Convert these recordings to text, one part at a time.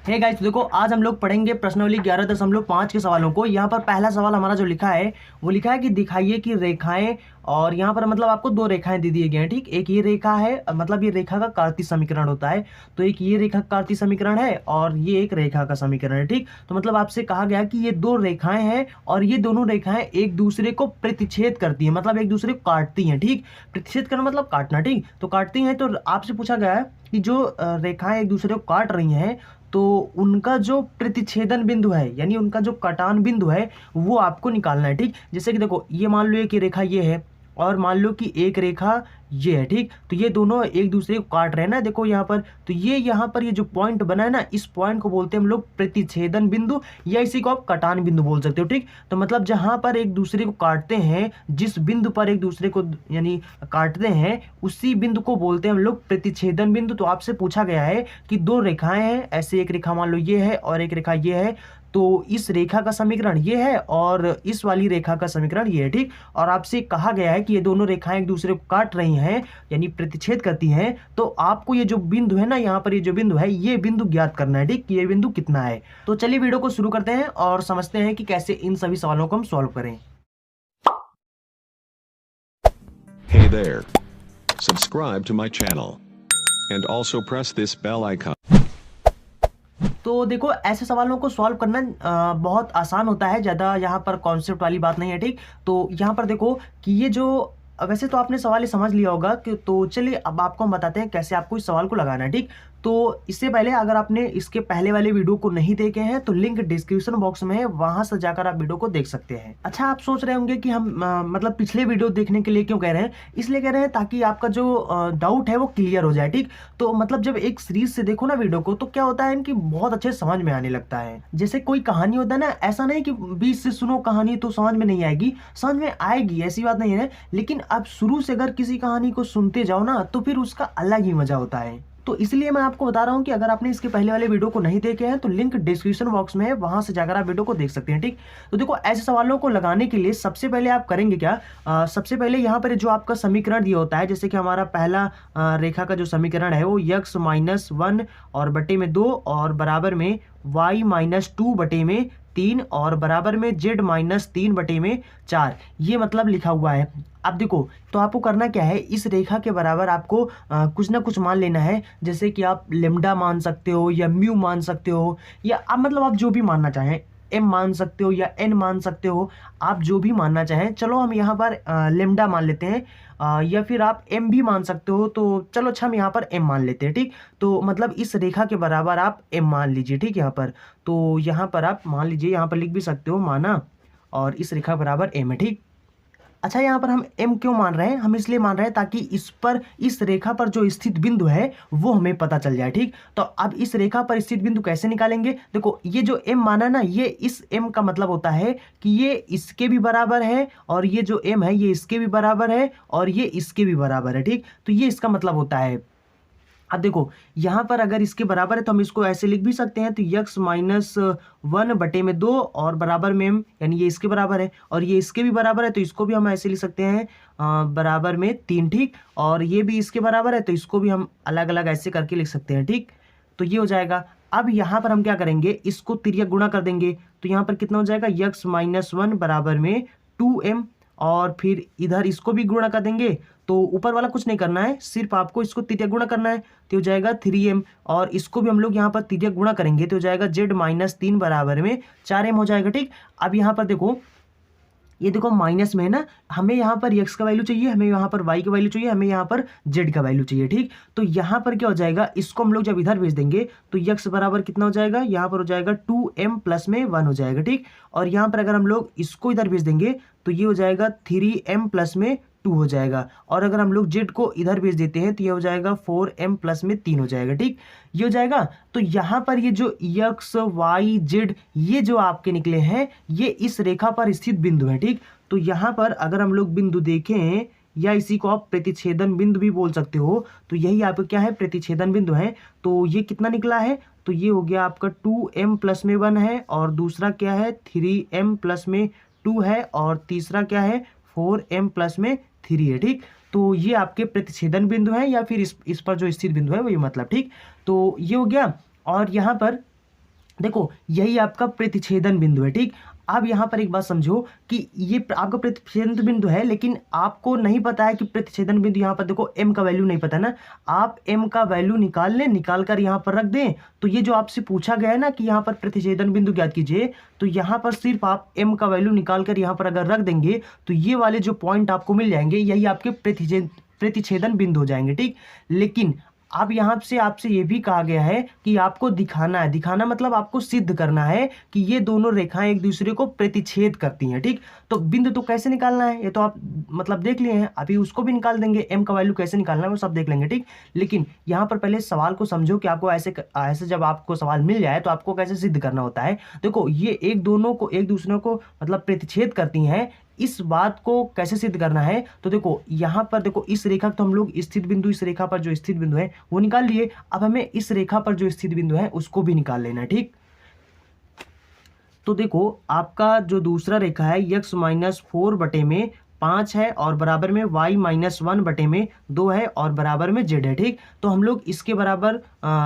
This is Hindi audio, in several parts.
हे गाइस, तो देखो आज हम लोग पढ़ेंगे प्रश्नावली 11.5 के सवालों को। यहाँ पर पहला सवाल हमारा जो लिखा है वो लिखा है कि दिखाइए कि रेखाएं, और यहाँ पर मतलब आपको दो रेखाएं दे दिए गए हैं। ठीक, एक ये रेखा है, मतलब ये रेखा का कार्तीय समीकरण होता है। तो एक ये रेखा का कार्तीय समीकरण है और ये एक रेखा का समीकरण है। ठीक, तो मतलब आपसे कहा गया कि ये दो रेखाएं हैं और ये दोनों रेखाएं एक दूसरे को प्रतिच्छेद करती हैं, मतलब एक दूसरे को काटती हैं। ठीक, प्रतिच्छेद करना मतलब काटना। ठीक, तो काटती हैं। तो आपसे पूछा गया है कि जो रेखाएं एक दूसरे को काट रही हैं तो उनका जो प्रतिच्छेदन बिंदु है, यानी उनका जो कटान बिंदु है, वो आपको निकालना है। ठीक, जैसे कि देखो ये मान लो कि रेखा ये है और मान लो कि एक रेखा ये है। ठीक, तो ये दोनों एक दूसरे को काट रहे हैं ना, देखो यहाँ पर। तो ये यहाँ पर ये जो पॉइंट बना है ना, इस पॉइंट को बोलते हैं हम लोग प्रतिच्छेदन बिंदु, या इसी को आप कटान बिंदु बोल सकते हो। ठीक, तो मतलब जहां पर एक दूसरे को काटते हैं, जिस बिंदु पर एक दूसरे को यानी काटते हैं, उसी बिंदु को बोलते हैं हम लोग प्रतिच्छेदन बिंदु। तो आपसे पूछा गया है कि दो रेखाएं हैं, ऐसे एक रेखा मान लो ये है और एक रेखा ये है, तो इस रेखा का समीकरण ये है और इस वाली रेखा का समीकरण ये है। ठीक, और आपसे कहा गया है कि ये दोनों रेखाएं एक दूसरे को काट रही हैं, यानी प्रतिच्छेद करती हैं। तो आपको ये जो बिंदु है ना, यहाँ पर ये जो बिंदु है, ये बिंदु ज्ञात करना है। ठीक, ये बिंदु कितना है। तो चलिए वीडियो को शुरू करते हैं और समझते हैं कि कैसे इन सभी सवालों को हम सॉल्व करें। Hey there. Subscribe to my channel. And also press this bell icon. तो देखो ऐसे सवालों को सॉल्व करना बहुत आसान होता है, ज़्यादा यहाँ पर कॉन्सेप्ट वाली बात नहीं है। ठीक, तो यहाँ पर देखो कि ये जो वैसे तो आपने सवाल ये समझ लिया होगा कि, तो चलिए अब आपको हम बताते हैं कैसे आपको इस सवाल को लगाना है। ठीक, तो इससे पहले अगर आपने इसके पहले वाले वीडियो को नहीं देखे हैं तो लिंक डिस्क्रिप्शन बॉक्स में है, वहां से जाकर आप वीडियो को देख सकते हैं। अच्छा, आप सोच रहे होंगे कि हम मतलब पिछले वीडियो देखने के लिए क्यों कह रहे हैं। इसलिए कह रहे हैं ताकि आपका जो डाउट है वो क्लियर हो जाए। ठीक, तो मतलब जब एक सीरीज से देखो ना वीडियो को, तो क्या होता है कि बहुत अच्छे समझ में आने लगता है। जैसे कोई कहानी होता है ना, ऐसा नहीं कि बीच से सुनो कहानी तो समझ में नहीं आएगी, समझ में आएगी, ऐसी बात नहीं है। लेकिन आप शुरू से अगर किसी कहानी को सुनते जाओ ना, तो फिर उसका अलग ही मजा होता है। तो इसलिए मैं आपको बता रहा हूं कि अगर आपने इसके पहले वाले वीडियो को नहीं देखे हैं तो लिंक डिस्क्रिप्शन बॉक्स में है, वहां से जाकर आप वीडियो को देख सकते हैं। ठीक, तो देखो ऐसे सवालों को लगाने के लिए सबसे पहले आप करेंगे क्या, सबसे पहले यहाँ पर जो आपका समीकरण दिया होता है, जैसे कि हमारा पहला रेखा का जो समीकरण है वो x-1 और बटे में 2 और बराबर में y-2 बटे में 3 और बराबर में z-3 बटे में 4, ये मतलब लिखा हुआ है। अब देखो, तो आपको करना क्या है, इस रेखा के बराबर आपको कुछ ना कुछ मान लेना है। जैसे कि आप लेम्डा मान सकते हो या म्यू मान सकते हो, या आप मतलब आप जो भी मानना चाहें, एम मान सकते हो या एन मान सकते हो, आप जो भी मानना चाहें। चलो हम यहाँ पर लेम्डा मान लेते हैं, या फिर आप एम भी मान सकते हो। तो चलो अच्छा हम यहाँ पर एम मान लेते हैं। ठीक, तो मतलब इस रेखा के बराबर आप एम मान लीजिए। ठीक, यहाँ पर तो यहाँ पर आप मान लीजिए, यहाँ पर लिख भी सकते हो माना, और इस रेखा के बराबर एम है। ठीक, अच्छा यहाँ पर हम m क्यों मान रहे हैं, हम इसलिए मान रहे हैं ताकि इस रेखा पर जो स्थित बिंदु है वो हमें पता चल जाए। ठीक, तो अब इस रेखा पर स्थित बिंदु कैसे निकालेंगे। देखो ये जो m माना ना, ये इस m का मतलब होता है कि ये इसके भी बराबर है, और ये जो m है ये इसके भी बराबर है, और ये इसके भी बराबर है। ठीक, तो ये इसका मतलब होता है। अब देखो यहाँ पर अगर इसके बराबर है तो हम इसको ऐसे लिख भी सकते हैं, तो x-1 बटे में 2 और बराबर में m, यानी ये इसके बराबर है और ये इसके भी बराबर है, तो इसको भी हम ऐसे लिख सकते हैं बराबर में 3। ठीक, और ये भी इसके बराबर है तो इसको भी हम अलग अलग ऐसे करके लिख सकते हैं। ठीक, तो ये हो जाएगा। अब यहाँ पर हम क्या करेंगे, इसको तिर्यक गुणा कर देंगे, तो यहाँ पर कितना हो जाएगा, x-1 बराबर में 2m, और फिर इधर इसको भी गुणा कर देंगे। तो ऊपर वाला कुछ नहीं करना है, सिर्फ आपको इसको तिर्यक गुणा करना है, तो हो जाएगा 3m, और इसको भी हम लोग यहाँ पर तिर्यक गुणा करेंगे तो हो जाएगा z-3 बराबर में 4m हो जाएगा। ठीक, अब यहाँ पर देखो, ये देखो माइनस में है ना, हमें यहाँ पर x का वैल्यू चाहिए, हमें यहाँ पर y का वैल्यू चाहिए, हमें यहाँ पर z का वैल्यू चाहिए। ठीक, तो यहाँ पर क्या हो जाएगा, इसको हम लोग जब इधर भेज देंगे तो x बराबर कितना हो जाएगा, यहाँ पर हो जाएगा 2m प्लस में 1 हो जाएगा। ठीक, और यहाँ पर अगर हम लोग इसको इधर भेज देंगे तो ये हो जाएगा 3m प्लस में 2 हो जाएगा, और अगर हम लोग z को इधर भेज देते हैं तो ये हो जाएगा 4m प्लस में 3 हो जाएगा। ठीक, ये हो जाएगा। तो यहाँ पर ये जो x y z ये जो आपके निकले हैं, ये इस रेखा पर स्थित बिंदु है। ठीक, तो यहाँ पर अगर हम लोग बिंदु देखें, या इसी को आप प्रतिच्छेदन बिंदु भी बोल सकते हो, तो यही आपका क्या है, प्रतिच्छेदन बिंदु है। तो ये कितना निकला है, तो ये हो गया आपका 2m प्लस में 1 है, और दूसरा क्या है 3m प्लस में 2 है, और तीसरा क्या है 4m प्लस में 3 है। ठीक, तो ये आपके प्रतिच्छेदन बिंदु है, या फिर इस पर जो स्थित बिंदु है वही मतलब। ठीक, तो ये हो गया। और यहाँ पर देखो यही आपका प्रतिच्छेदन बिंदु है। ठीक, अब यहाँ पर एक बात समझो कि ये आपका प्रतिच्छेदन बिंदु है, लेकिन आपको नहीं पता है कि प्रतिच्छेदन बिंदु, यहाँ पर देखो m का वैल्यू नहीं पता ना, आप m का वैल्यू निकाल लें, निकाल कर यहाँ पर रख दें। तो ये जो आपसे पूछा गया है ना कि यहाँ पर प्रतिच्छेदन बिंदु ज्ञात कीजिए, तो यहाँ पर सिर्फ आप m का वैल्यू निकाल कर यहाँ पर अगर रख देंगे तो ये वाले जो पॉइंट आपको मिल जाएंगे, यही आपके प्रतिच्छेदन बिंदु हो जाएंगे। ठीक, लेकिन अब यहाँ से आपसे ये भी कहा गया है कि आपको दिखाना है, दिखाना मतलब आपको सिद्ध करना है कि ये दोनों रेखाएं एक दूसरे को प्रतिच्छेद करती हैं। ठीक, तो बिंदु तो कैसे निकालना है ये तो आप मतलब देख लिए हैं, अभी उसको भी निकाल देंगे, m का वैल्यू कैसे निकालना है वो सब देख लेंगे। ठीक, लेकिन यहाँ पर पहले सवाल को समझो कि आपको ऐसे जब आपको सवाल मिल जाए तो आपको कैसे सिद्ध करना होता है। देखो ये एक दूसरे को मतलब प्रतिच्छेद करती हैं, इस बात को कैसे सिद्ध करना है। तो देखो यहाँ पर देखो इस रेखा तो हम लोग स्थित बिंदु, इस रेखा पर जो स्थित बिंदु है वो निकाल लिए, अब हमें इस रेखा पर जो स्थित बिंदु है उसको भी निकाल लेना है। ठीक, तो देखो आपका जो दूसरा रेखा है x-4/5 है और बराबर में y-1/2 है और बराबर में z है। ठीक, तो हम लोग इसके बराबर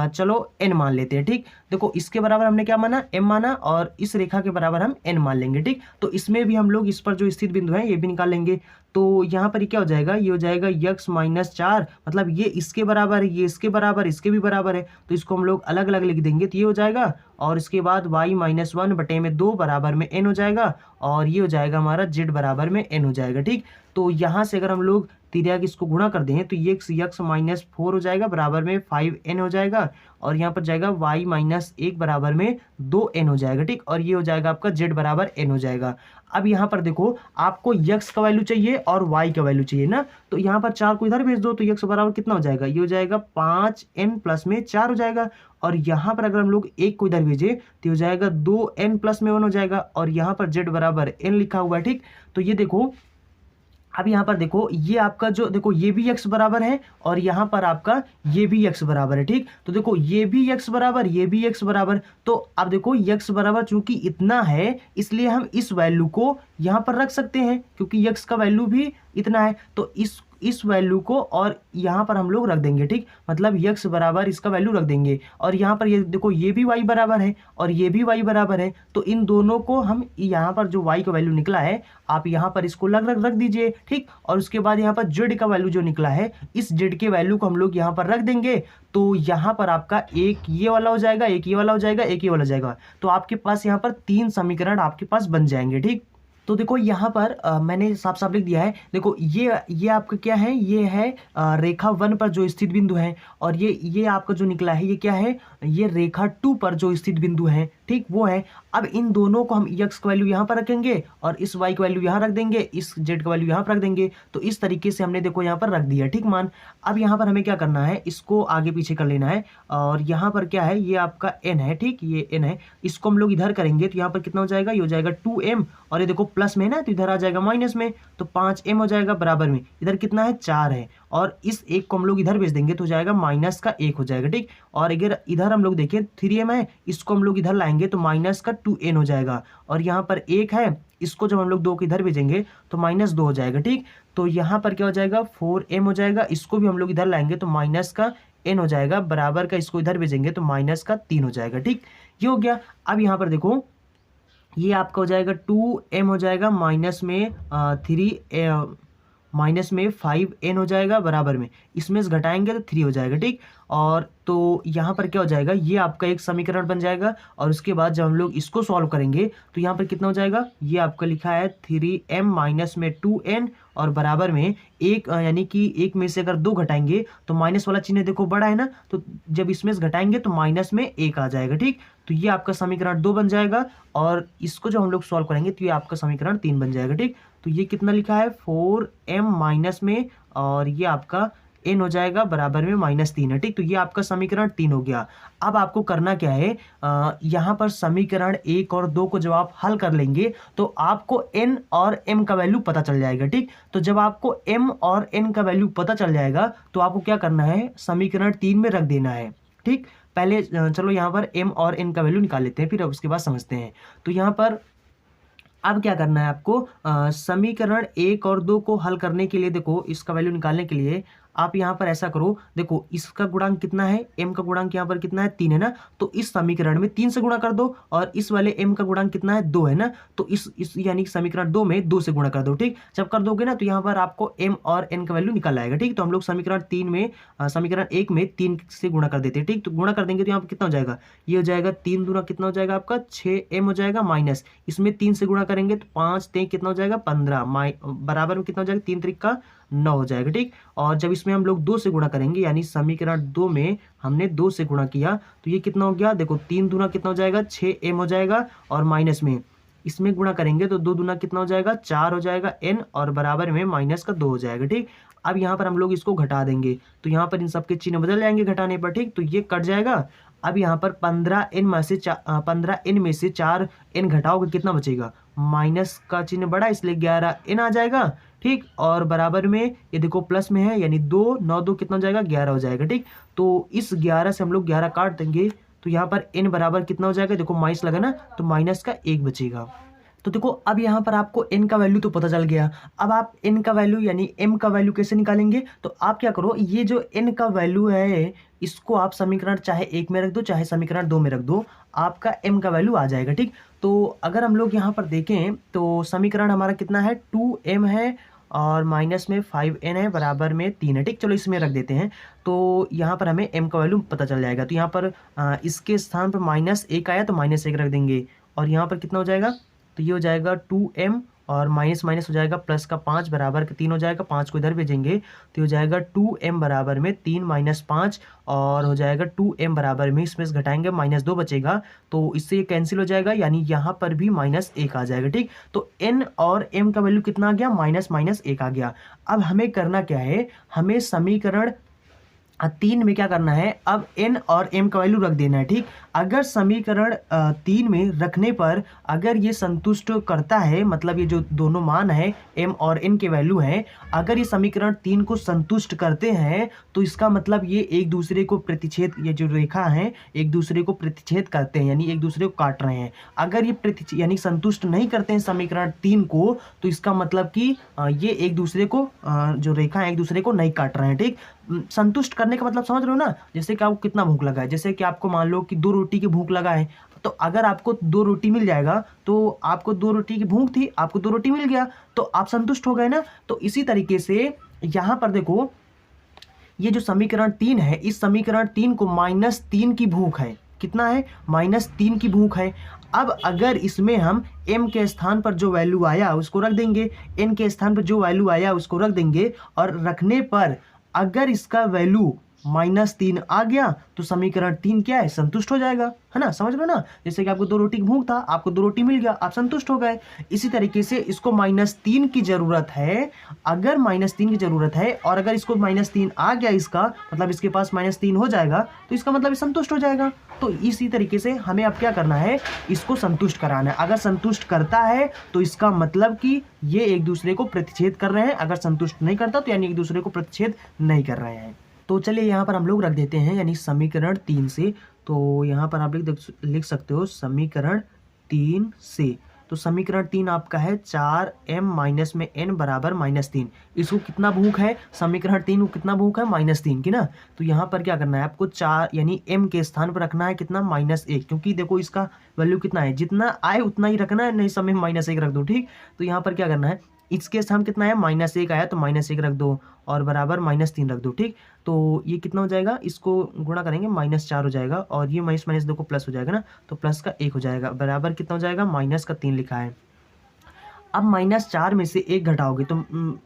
चलो n मान लेते हैं। ठीक, देखो इसके बराबर हमने क्या माना, m माना, और इस रेखा के बराबर हम n मान लेंगे। ठीक, तो इसमें भी हम लोग इस पर जो स्थित बिंदु है ये भी निकाल लेंगे। तो यहाँ पर ये क्या हो जाएगा, ये हो जाएगा x-4, मतलब ये इसके बराबर है, ये इसके बराबर, इसके भी बराबर है, तो इसको हम लोग अलग अलग लिख देंगे तो ये हो जाएगा, और इसके बाद y-1/2 बराबर में n हो जाएगा, और ये हो जाएगा हमारा z बराबर में n हो जाएगा। ठीक, तो यहाँ से अगर हम लोग तिर्यक इसको गुणा कर दें तो ये x-4 हो जाएगा बराबर में 5n हो जाएगा, और यहाँ पर जाएगा y-1 बराबर में 2n हो जाएगा। ठीक, और ये हो जाएगा आपका z बराबर n हो जाएगा। अब यहाँ पर देखो आपको x का वैल्यू चाहिए और y का वैल्यू चाहिए ना, तो यहाँ पर 4 को इधर भेज दो तो x बराबर कितना हो जाएगा, ये हो जाएगा 5n प्लस में 4 हो जाएगा, और यहाँ पर अगर हम लोग 1 को इधर भेजे तो हो जाएगा 2n प्लस में 1 हो जाएगा, और यहाँ पर z बराबर n लिखा हुआ है। ठीक, तो ये देखो अब यहाँ पर देखो ये आपका जो देखो ये भी x बराबर है और यहाँ पर आपका ये भी x बराबर है। ठीक, तो देखो ये भी x बराबर, ये भी x बराबर, तो अब देखो x बराबर चूंकि इतना है इसलिए हम इस वैल्यू को यहाँ पर रख सकते हैं, क्योंकि x का वैल्यू भी इतना है, तो इस वैल्यू को और यहाँ पर हम लोग रख देंगे। ठीक, मतलब x बराबर इसका वैल्यू रख देंगे, और यहाँ पर ये देखो ये भी y बराबर है और ये भी y बराबर है, तो इन दोनों को हम यहाँ पर जो y का वैल्यू निकला है आप यहाँ पर इसको रख दीजिए। ठीक, और उसके बाद यहाँ पर z का वैल्यू जो निकला है इस z के वैल्यू को हम लोग यहाँ पर रख देंगे, तो यहाँ पर आपका एक ये वाला हो जाएगा, एक ये वाला हो जाएगा, एक ये वाला हो जाएगा, तो आपके पास यहाँ पर 3 समीकरण आपके पास बन जाएंगे। ठीक, तो देखो यहाँ पर मैंने साफ साफ लिख दिया है, देखो ये आपका क्या है, ये है रेखा 1 पर जो स्थित बिंदु है, और ये आपका जो निकला है ये क्या है, ये रेखा 2 पर जो स्थित बिंदु है। ठीक, वो है। अब इन दोनों को हम x का वैल्यू यहाँ पर रखेंगे और इस y का वैल्यू यहाँ रख देंगे, इस z का वैल्यू यहाँ पर रख देंगे, तो इस तरीके से हमने देखो यहाँ पर रख दिया। ठीक मान, अब यहाँ पर हमें क्या करना है, इसको आगे पीछे कर लेना है, और यहाँ पर क्या है, ये आपका n है। ठीक, ये n है, इसको हम लोग इधर करेंगे तो यहाँ पर कितना हो जाएगा, ये हो जाएगा 2m, और ये देखो प्लस में है ना तो इधर आ जाएगा माइनस में, तो 5m हो जाएगा बराबर में इधर कितना है 4 है, और इस एक को हम लोग इधर भेज देंगे तो हो जाएगा माइनस का 1 हो जाएगा। ठीक, और अगर इधर हम लोग देखें 3m है, इसको हम लोग इधर लाएंगे तो माइनस का 2n हो जाएगा, और यहाँ पर 1 है, इसको जब हम लोग 2 को इधर भेजेंगे तो -2 हो जाएगा। ठीक, तो यहाँ पर क्या हो जाएगा 4m हो जाएगा, इसको भी हम लोग इधर लाएंगे तो माइनस का n हो जाएगा, बराबर का इसको इधर भेजेंगे तो माइनस का 3 हो जाएगा। ठीक, ये हो गया। अब यहाँ पर देखो ये आपका हो जाएगा 2m हो जाएगा, माइनस में 5n हो जाएगा बराबर में, इसमें से घटाएंगे तो 3 हो जाएगा। ठीक, और तो यहाँ पर क्या हो जाएगा, ये आपका एक समीकरण बन जाएगा, और उसके बाद जब हम लोग इसको सॉल्व करेंगे तो यहाँ पर कितना हो जाएगा, ये आपका लिखा है 3m माइनस में 2n और बराबर में 1, यानी कि 1 में से अगर 2 घटाएंगे तो माइनस वाला चिन्ह देखो बड़ा है ना, तो जब इसमें से घटाएंगे तो माइनस में 1 आ जाएगा। ठीक, तो ये आपका समीकरण 2 बन जाएगा, और इसको जब हम लोग सॉल्व करेंगे तो ये आपका समीकरण 3 बन जाएगा। ठीक, तो ये कितना लिखा है 4m माइनस में, और ये आपका n हो जाएगा बराबर में -3 है। ठीक, तो ये आपका समीकरण 3 हो गया। अब आपको करना क्या है, यहाँ पर समीकरण 1 और 2 को जब आप हल कर लेंगे तो आपको n और m का वैल्यू पता चल जाएगा। ठीक, तो जब आपको m और n का वैल्यू पता चल जाएगा तो आपको क्या करना है, समीकरण 3 में रख देना है। ठीक, पहले चलो यहाँ पर m और n का वैल्यू निकाल लेते हैं, फिर उसके बाद समझते हैं। तो यहाँ पर अब क्या करना है आपको, समीकरण 1 और 2 को हल करने के लिए देखो इसका वैल्यू निकालने के लिए आप यहाँ पर ऐसा करो, देखो इसका गुणांक कितना है, m का गुणांक यहाँ पर कितना है 3 है ना, तो इस समीकरण में 3 से गुणा कर दो, और इस वाले m का गुणांक कितना है 2 है ना, तो इस यानी समीकरण 2 में 2 से गुणा कर दो। ठीक, जब कर दोगे ना तो यहाँ पर आपको m और n का वैल्यू निकल आएगा। ठीक, तो हम लोग समीकरण 1 में 3 से गुणा कर देते हैं। ठीक, तो गुणा कर देंगे तो यहाँ पर कितना हो जाएगा, ये हो जाएगा 3 दूना कितना हो जाएगा आपका 6m हो जाएगा, माइनस इसमें 3 से गुणा करेंगे तो 5 3 कितना हो जाएगा 15, बराबर में कितना हो जाएगा 3 त्रिक का 9 हो जाएगा। ठीक, और जब इसमें हम लोग 2 से गुणा करेंगे, यानी समीकरण 2 में हमने 2 से गुणा किया तो ये कितना हो गया, देखो 3 दूना कितना हो जाएगा 6m हो जाएगा, और माइनस में इसमें गुणा करेंगे तो 2 दूना कितना हो जाएगा 4 हो जाएगा n, और बराबर में माइनस का 2 हो जाएगा। ठीक, अब यहाँ पर हम लोग इसको घटा देंगे तो यहाँ पर इन सबके चिन्ह बदल जाएंगे घटाने पर। ठीक, तो ये कट जाएगा। अब यहाँ पर 15n में से 4n घटाओगे कितना बचेगा, माइनस का चिन्ह बड़ा इसलिए 11n आ जाएगा। ठीक, और बराबर में ये देखो प्लस में है, यानी 2 9 2 कितना हो जाएगा 11 हो जाएगा। ठीक, तो इस 11 से हम लोग 11 काट देंगे तो यहाँ पर n बराबर कितना हो जाएगा, देखो माइनस लगा ना तो माइनस का 1 बचेगा। तो देखो अब यहाँ पर आपको n का वैल्यू तो पता चल गया। अब आप n का वैल्यू यानी m का वैल्यू कैसे निकालेंगे, तो आप क्या करो, ये जो n का वैल्यू है इसको आप समीकरण चाहे 1 में रख दो चाहे समीकरण 2 में रख दो, आपका m का वैल्यू आ जाएगा। ठीक, तो अगर हम लोग यहाँ पर देखें तो समीकरण हमारा कितना है 2m है, और माइनस में 5n है, बराबर में 3 है। ठीक, चलो इसमें रख देते हैं तो यहाँ पर हमें m का वैल्यू पता चल जाएगा। तो यहाँ पर इसके स्थान पर -1 आया तो -1 रख देंगे, और यहाँ पर कितना हो जाएगा, तो ये हो जाएगा 2m, और माइनस माइनस हो जाएगा प्लस का 5 बराबर के 3 हो जाएगा, 5 को इधर भेजेंगे तो हो जाएगा 2m बराबर में 3 - 5, और हो जाएगा 2m बराबर में इसमें से घटाएंगे -2 बचेगा, तो इससे ये कैंसिल हो जाएगा, यानी यहाँ पर भी -1 आ जाएगा। ठीक, तो n और m का वैल्यू कितना आ गया, -1 आ गया। अब हमें करना क्या है, हमें समीकरण 3 में क्या करना है, अब n और m का वैल्यू रख देना है। ठीक, अगर समीकरण 3 में रखने पर अगर ये संतुष्ट करता है, मतलब ये जो दोनों मान है m और n के वैल्यू हैं, अगर ये समीकरण 3 को संतुष्ट करते हैं तो इसका मतलब ये एक दूसरे को प्रतिच्छेद, ये जो रेखा है एक दूसरे को प्रतिच्छेद करते हैं, यानी एक दूसरे को काट रहे हैं। अगर ये यानी संतुष्ट नहीं करते हैं समीकरण 3 को, तो इसका मतलब कि ये एक दूसरे को जो रेखा है एक दूसरे को नहीं काट रहे हैं। ठीक, संतुष्ट करने का मतलब समझ रहे हो ना, जैसे कि आपको कितना भूख लगा है, जैसे कि आपको मान लो कि 2 रोटी की भूख लगा है, तो अगर आपको 2 रोटी मिल जाएगा तो आपको 2 रोटी की भूख थी, आपको 2 रोटी मिल गया तो आप संतुष्ट हो गए ना। तो इसी तरीके से यहाँ पर देखो ये जो समीकरण 3 है, इस समीकरण 3 को -3 की भूख है, कितना है -3 की भूख है। अब अगर इसमें हम m के स्थान पर जो वैल्यू आया उसको रख देंगे, n के स्थान पर जो वैल्यू आया उसको रख देंगे, और रखने पर अगर इसका वैल्यू -3 आ गया तो समीकरण 3 क्या है, संतुष्ट हो जाएगा, है ना, समझ लो ना। जैसे कि आपको 2 रोटी की भूख था, आपको 2 रोटी मिल गया, आप संतुष्ट हो गए। इसी तरीके से इसको -3 की जरूरत है, अगर -3 की जरूरत है और अगर इसको -3 आ गया, इसका मतलब इसके पास -3 हो जाएगा तो इसका मतलब संतुष्ट हो जाएगा। तो इसी तरीके से हमें अब क्या करना है, इसको संतुष्ट कराना है। अगर संतुष्ट करता है तो इसका मतलब कि ये एक दूसरे को प्रतिच्छेद कर रहे हैं, अगर संतुष्ट नहीं करता तो यानी एक दूसरे को प्रतिच्छेद नहीं कर रहे हैं। तो चलिए यहाँ पर हम लोग रख देते हैं, यानी समीकरण 3 से। तो यहाँ पर आप लिख सकते हो समीकरण 3 से। तो समीकरण 3 आपका है 4m माइनस में n बराबर -3। इसको कितना भूख है, समीकरण 3 को कितना भूख है, -3 की ना। तो यहाँ पर क्या करना है आपको 4 यानी m के स्थान पर रखना है कितना, -1, क्योंकि देखो इसका वैल्यू कितना है, जितना आए उतना ही रखना है, नहीं समय -1 रख दो। ठीक, तो यहाँ पर क्या करना है, इसके स्थान कितना है -1 आया तो -1 रख दो, और बराबर -3 रख दो। ठीक, तो ये कितना हो जाएगा, इसको गुणा करेंगे -4 हो जाएगा, और ये माइनस देखो प्लस हो जाएगा ना, तो प्लस का 1 हो जाएगा, बराबर कितना हो जाएगा, -3 लिखा है। अब -4 में से 1 घटाओगे तो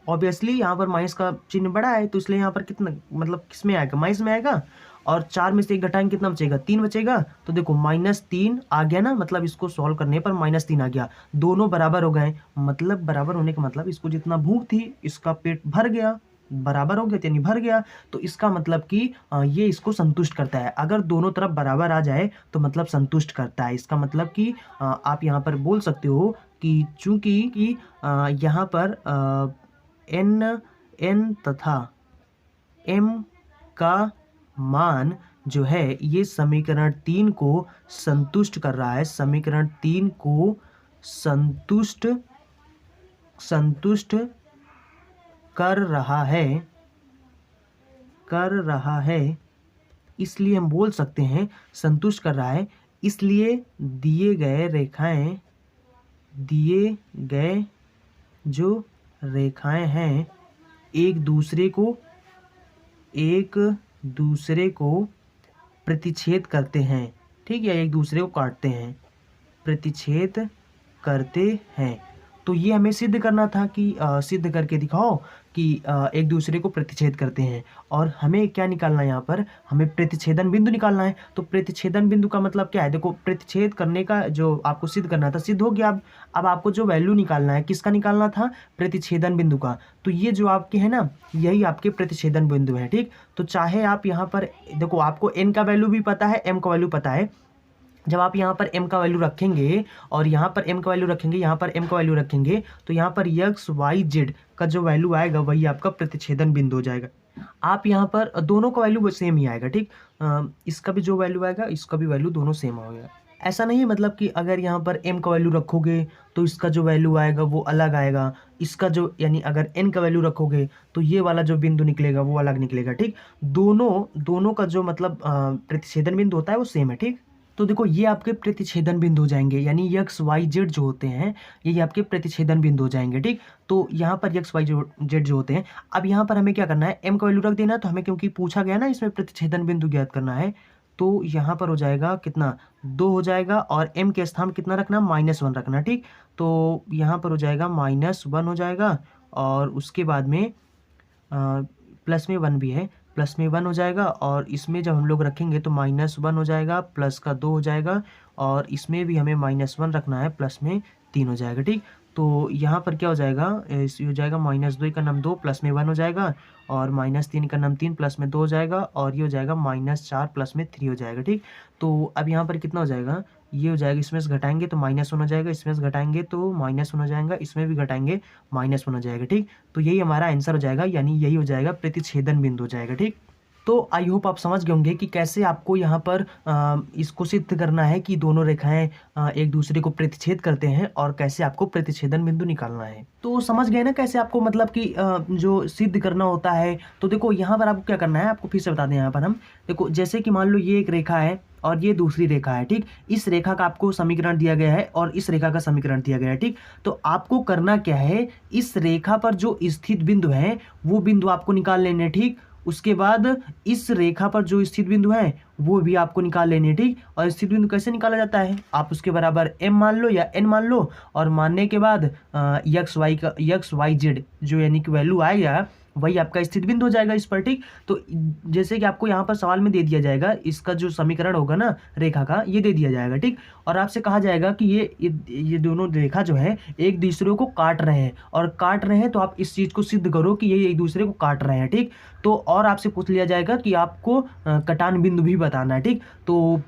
ऑब्वियसली यहाँ पर माइनस का चिन्ह बड़ा है, तो इसलिए यहाँ पर कितना मतलब किस में आएगा, माइनस में आएगा, और 4 में से 1 घटाएंगे कितना बचेगा, 3 बचेगा। तो देखो -3 आ गया ना, मतलब इसको सॉल्व करने पर -3 आ गया, दोनों बराबर हो गए। मतलब बराबर होने का मतलब इसको जितना भूख थी इसका पेट भर गया, बराबर हो गया यानी भर गया, तो इसका मतलब कि ये इसको संतुष्ट करता है। अगर दोनों तरफ बराबर आ जाए तो मतलब संतुष्ट करता है। इसका मतलब कि आप यहाँ पर बोल सकते हो कि चूंकि कि यहाँ पर n तथा m का मान जो है ये समीकरण 3 को संतुष्ट कर रहा है, समीकरण 3 को संतुष्ट कर रहा है, कर रहा है, इसलिए हम बोल सकते हैं संतुष्ट कर रहा है, इसलिए दिए गए जो रेखाएं हैं एक दूसरे को प्रतिच्छेद करते हैं, ठीक है, एक दूसरे को काटते हैं, प्रतिच्छेद करते हैं। तो ये हमें सिद्ध करना था कि सिद्ध करके दिखाओ कि एक दूसरे को प्रतिच्छेद करते हैं। और हमें क्या निकालना है, यहाँ पर हमें प्रतिच्छेदन बिंदु निकालना है। तो प्रतिच्छेदन बिंदु का मतलब क्या है, देखो प्रतिच्छेद करने का जो आपको सिद्ध करना था सिद्ध हो गया। अब आपको जो वैल्यू निकालना है, किसका निकालना था, प्रतिच्छेदन बिंदु का। तो ये जो आपके है ना, यही आपके प्रतिच्छेदन बिंदु है, ठीक। तो चाहे आप यहाँ पर देखो, आपको n का वैल्यू भी पता है, m का वैल्यू पता है। जब आप यहाँ पर m का वैल्यू रखेंगे और यहाँ पर m का वैल्यू रखेंगे, यहाँ पर m का वैल्यू रखेंगे, तो यहाँ पर x y z का जो वैल्यू आएगा वही आपका प्रतिच्छेदन बिंदु हो जाएगा। आप यहाँ पर दोनों का वैल्यू सेम ही आएगा, ठीक। इसका भी जो वैल्यू आएगा, इसका भी वैल्यू दोनों सेम होगा। ऐसा नहीं है मतलब कि अगर यहाँ पर m का वैल्यू रखोगे तो इसका जो वैल्यू आएगा वो अलग आएगा, इसका जो यानी अगर n का वैल्यू रखोगे तो ये वाला जो बिंदु निकलेगा वो अलग निकलेगा, ठीक। दोनों का जो मतलब प्रतिच्छेदन बिंदु होता है वो सेम है, ठीक। तो देखो ये आपके प्रतिच्छेदन बिंदु हो जाएंगे, यानी x y z जो होते हैं ये आपके प्रतिच्छेदन बिंदु हो जाएंगे, ठीक। तो यहाँ पर x y z जो होते हैं, अब यहाँ पर हमें क्या करना है, m का वैल्यू रख देना है। तो हमें क्योंकि पूछा गया ना इसमें प्रतिच्छेदन बिंदु ज्ञात करना है, तो यहाँ पर हो जाएगा कितना, 2 हो जाएगा। और m के स्थान कितना रखना, -1 रखना, ठीक। तो यहाँ पर हो जाएगा -1 हो जाएगा, और उसके बाद में प्लस में 1 भी है, प्लस में 1 हो जाएगा। और इसमें जब हम लोग रखेंगे तो -1 हो जाएगा, प्लस का 2 हो जाएगा, और इसमें भी हमें -1 रखना है, प्लस में 3 हो जाएगा, ठीक। तो यहाँ पर क्या हो जाएगा, इस हो जाएगा -2 का नाम 2, प्लस में 1 हो जाएगा, और -3 का नाम 3, प्लस में 2 हो जाएगा, और ये हो जाएगा -4 प्लस में 3 हो जाएगा, ठीक। तो अब यहाँ पर कितना हो जाएगा, ये हो जाएगा, इसमें से घटाएंगे तो -1 हो जाएगा, इसमें से घटाएंगे तो -1 हो जाएगा, इसमें भी घटाएंगे -1 हो जाएगा, ठीक। तो यही हमारा आंसर हो जाएगा, यानी यही हो जाएगा प्रतिच्छेदन बिंदु हो जाएगा, ठीक। तो आई होप आप समझ गए होंगे कि कैसे आपको यहाँ पर इसको सिद्ध करना है कि दोनों रेखाएं एक दूसरे को प्रतिच्छेद करते हैं, और कैसे आपको प्रतिच्छेदन बिंदु निकालना है। तो समझ गए ना कैसे आपको मतलब कि जो सिद्ध करना होता है। तो देखो यहाँ पर आपको क्या करना है, आपको फिर से बता दें। यहाँ पर हम देखो, जैसे कि मान लो ये एक रेखा है और ये दूसरी रेखा है, ठीक। इस रेखा का आपको समीकरण दिया गया है और इस रेखा का समीकरण दिया गया है, ठीक। तो आपको करना क्या है, इस रेखा पर जो स्थित बिंदु है वो बिंदु आपको निकाल लेने, ठीक। उसके बाद इस रेखा पर जो स्थित बिंदु है वो भी आपको निकाल लेने, ठीक। और स्थित बिंदु कैसे निकाला जाता है, आप उसके बराबर m मान लो या n मान लो, और मानने के बाद x y z जो यानी कि वैल्यू आएगा वही आपका स्थित बिंदु हो जाएगा इस पर, ठीक। तो जैसे कि आपको यहाँ पर सवाल में दे दिया जाएगा, इसका जो समीकरण होगा ना रेखा का, ये दे दिया जाएगा, ठीक। और आपसे कहा जाएगा कि ये दोनों रेखा जो है एक दूसरे को काट रहे हैं, और काट रहे हैं तो आप इस चीज़ को सिद्ध करो कि ये एक दूसरे को काट रहे हैं, ठीक। तो और आपसे पूछ लिया जाएगा कि आपको कटान बिंदु भी बताना है, ठीक। तो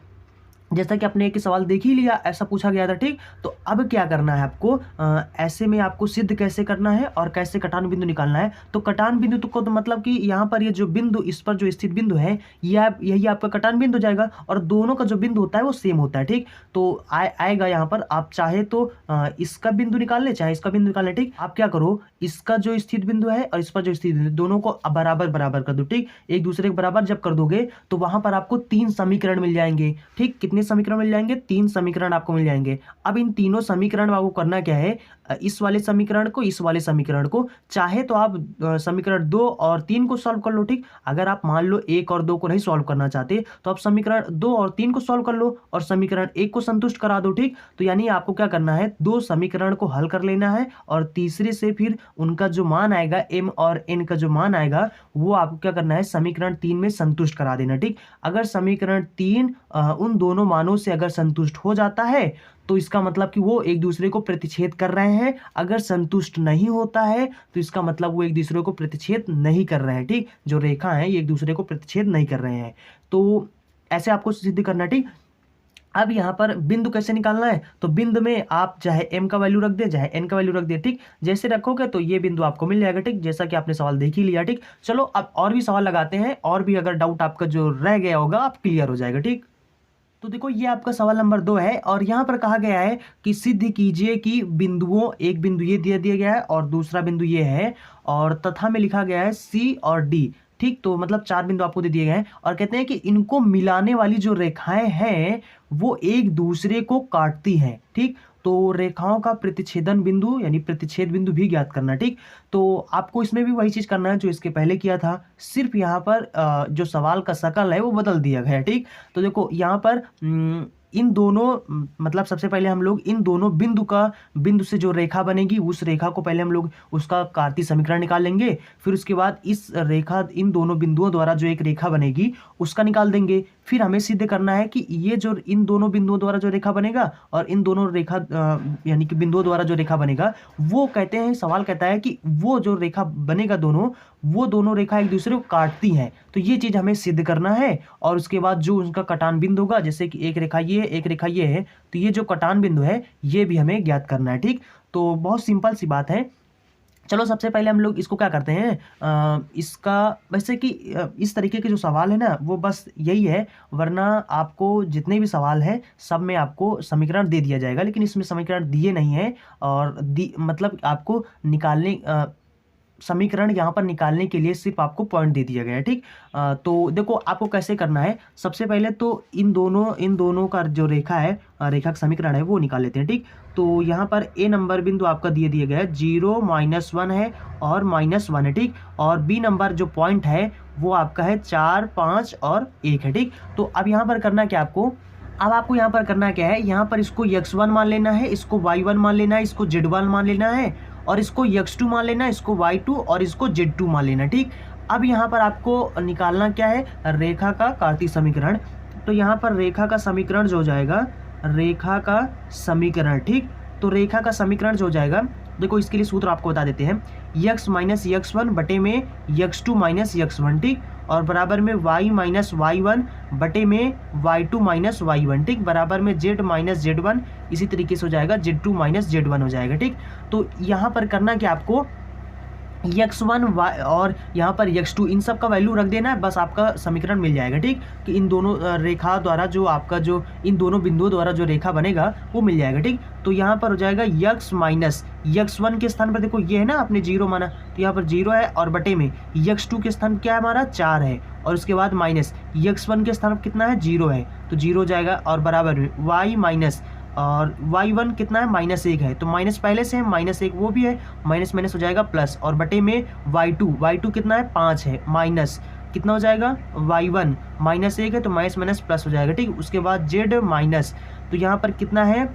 जैसा कि आपने एक सवाल देख ही लिया, ऐसा पूछा गया था, ठीक। तो अब क्या करना है आपको, ऐसे में आपको सिद्ध कैसे करना है और कैसे कटान बिंदु निकालना है। तो कटान बिंदु तो मतलब कि यहाँ पर ये जो बिंदु, इस पर जो स्थित बिंदु है यही आपका कटान बिंदु हो जाएगा, और दोनों का जो बिंदु होता है वो सेम होता है, ठीक। तो आएगा यहाँ पर, आप चाहे तो इसका बिंदु निकाल ले, चाहे इसका बिंदु निकाल ले, ठीक। आप क्या करो, इसका जो स्थित बिंदु है और इस पर जो स्थित बिंदु, दोनों को बराबर कर दो, ठीक। एक दूसरे के बराबर जब कर दोगे तो वहां पर आपको 3 समीकरण मिल जाएंगे, ठीक। कितने समीकरण मिल जाएंगे, 3 समीकरण आपको मिल जाएंगे। अब इन तीनों समीकरण में आपको करना क्या है, इस वाले समीकरण को, इस वाले समीकरण को, चाहे तो आप समीकरण 2 और 3 को सॉल्व कर लो, ठीक। अगर आप मान लो 1 और 2 को नहीं सॉल्व करना चाहते तो आप समीकरण 2 और 3 को सॉल्व कर लो और समीकरण 1 को संतुष्ट करा दो, ठीक। तो यानी आपको क्या करना है, 2 समीकरण को हल कर लेना है, और तीसरे से फिर उनका जो मान आएगा, m और n का जो मान आएगा, वो आपको क्या करना है, समीकरण 3 में संतुष्ट करा देना, ठीक। अगर समीकरण 3 उन दोनों मानों से अगर संतुष्ट हो जाता है तो इसका मतलब कि वो एक दूसरे को प्रतिच्छेद कर रहे हैं। अगर संतुष्ट नहीं होता है तो इसका मतलब वो एक दूसरे को प्रतिच्छेद नहीं कर रहे हैं, ठीक। जो रेखा है ये एक दूसरे को प्रतिच्छेद नहीं कर रहे हैं। तो ऐसे आपको सिद्ध करना, ठीक। अब यहाँ पर बिंदु कैसे निकालना है, तो बिंदु में आप चाहे m का वैल्यू रख दे, चाहे n का वैल्यू रख दे, ठीक। जैसे रखोगे तो ये बिंदु आपको मिल जाएगा, ठीक। जैसा कि आपने सवाल देख ही लिया, ठीक। चलो अब और भी सवाल लगाते हैं, और भी अगर डाउट आपका जो रह गया होगा आप क्लियर हो जाएगा, ठीक। तो देखो ये आपका सवाल नंबर 2 है, और यहाँ पर कहा गया है कि सिद्ध कीजिए कि बिंदुओं, एक बिंदु ये दिया गया है और दूसरा बिंदु ये है, और तथा में लिखा गया है C और D, ठीक, तो मतलब 4 बिंदु आपको दे दिए गए हैं और कहते हैं कि इनको मिलाने वाली जो रेखाएं हैं वो एक दूसरे को काटती हैं। ठीक, तो रेखाओं का प्रतिच्छेदन बिंदु यानी प्रतिच्छेद बिंदु भी ज्ञात करना। ठीक, तो आपको इसमें भी वही चीज करना है जो इसके पहले किया था, सिर्फ यहाँ पर जो सवाल का शकल है वो बदल दिया गया है। ठीक, तो देखो यहाँ पर इन दोनों मतलब सबसे पहले हम लोग इन दोनों बिंदु से जो रेखा बनेगी उस रेखा को पहले हम लोग उसका कार्तीय समीकरण निकाल लेंगे। फिर उसके बाद इन दोनों बिंदुओं द्वारा जो एक रेखा बनेगी उसका निकाल देंगे। फिर हमें सिद्ध करना है कि ये जो इन दोनों बिंदुओं द्वारा जो रेखा बनेगा और इन दोनों रेखा यानी कि बिंदुओं द्वारा जो रेखा बनेगा वो कहते हैं, सवाल कहता है कि वो जो रेखा बनेगा वो दोनों रेखा एक दूसरे को काटती हैं। तो ये चीज हमें सिद्ध करना है और उसके बाद जो उनका कटान बिंदु होगा, जैसे कि एक रेखा ये है, तो ये जो कटान बिंदु है ये भी हमें ज्ञात करना है। ठीक, तो बहुत सिंपल सी बात है। चलो सबसे पहले हम लोग इसको क्या करते हैं, इसका वैसे कि इस तरीके के जो सवाल है ना वो बस यही है, वरना आपको जितने भी सवाल हैं सब में आपको समीकरण दे दिया जाएगा, लेकिन इसमें समीकरण दिए नहीं है और मतलब आपको निकालने समीकरण यहाँ पर निकालने के लिए सिर्फ आपको पॉइंट दे दिया गया है। ठीक, तो देखो आपको कैसे करना है। सबसे पहले तो इन दोनों का जो रेखा है, रेखा का समीकरण है वो निकाल लेते हैं। ठीक, तो यहाँ पर ए नंबर बिंदु आपका दिया गया है 0, -1 है और -1 है। ठीक, और बी नंबर जो पॉइंट है वो आपका है 4, 5 और 1 है। ठीक, तो अब यहाँ पर करना क्या आपको यहाँ पर करना क्या है, यहाँ पर इसको x1 मान लेना है, इसको y1 मान लेना है, इसको z1 मान लेना है और इसको x2 मान लेना है, इसको y2 और इसको z2 मान लेना। ठीक, अब यहाँ पर आपको निकालना क्या है, रेखा का कार्तीय समीकरण। तो यहाँ पर रेखा का समीकरण जो हो जाएगा, रेखा का समीकरण। ठीक, तो रेखा का समीकरण जो हो जाएगा, देखो इसके लिए सूत्र आपको बता देते हैं, x माइनस x1 बटे में x2 माइनस x1। ठीक, और बराबर में y माइनस y1 बटे में y2 माइनस y1। ठीक, बराबर में z माइनस z1, इसी तरीके से हो जाएगा z2 माइनस z1 हो जाएगा। ठीक, तो यहाँ पर करना कि आपको x1 और यहाँ पर x2 इन सब का वैल्यू रख देना है, बस आपका समीकरण मिल जाएगा। ठीक, कि इन दोनों रेखा द्वारा जो आपका जो इन दोनों बिंदुओं द्वारा जो रेखा बनेगा वो मिल जाएगा। ठीक, तो यहाँ पर हो जाएगा x माइनस x1 के स्थान पर देखो ये है ना आपने 0 माना, तो यहाँ पर 0 है और बटे में x2 के स्थान क्या है हमारा 4 है और उसके बाद माइनस x1 के स्थान पर कितना है 0 है, तो 0 हो जाएगा और बराबर में y माइनस और y1 कितना है -1 है, तो माइनस पहले से है, -1 वो भी है, माइनस माइनस हो जाएगा प्लस और बटे में y2 कितना है 5 है, माइनस कितना हो जाएगा y1 -1 है तो माइनस माइनस प्लस हो जाएगा। ठीक, उसके बाद z माइनस, तो यहाँ पर कितना है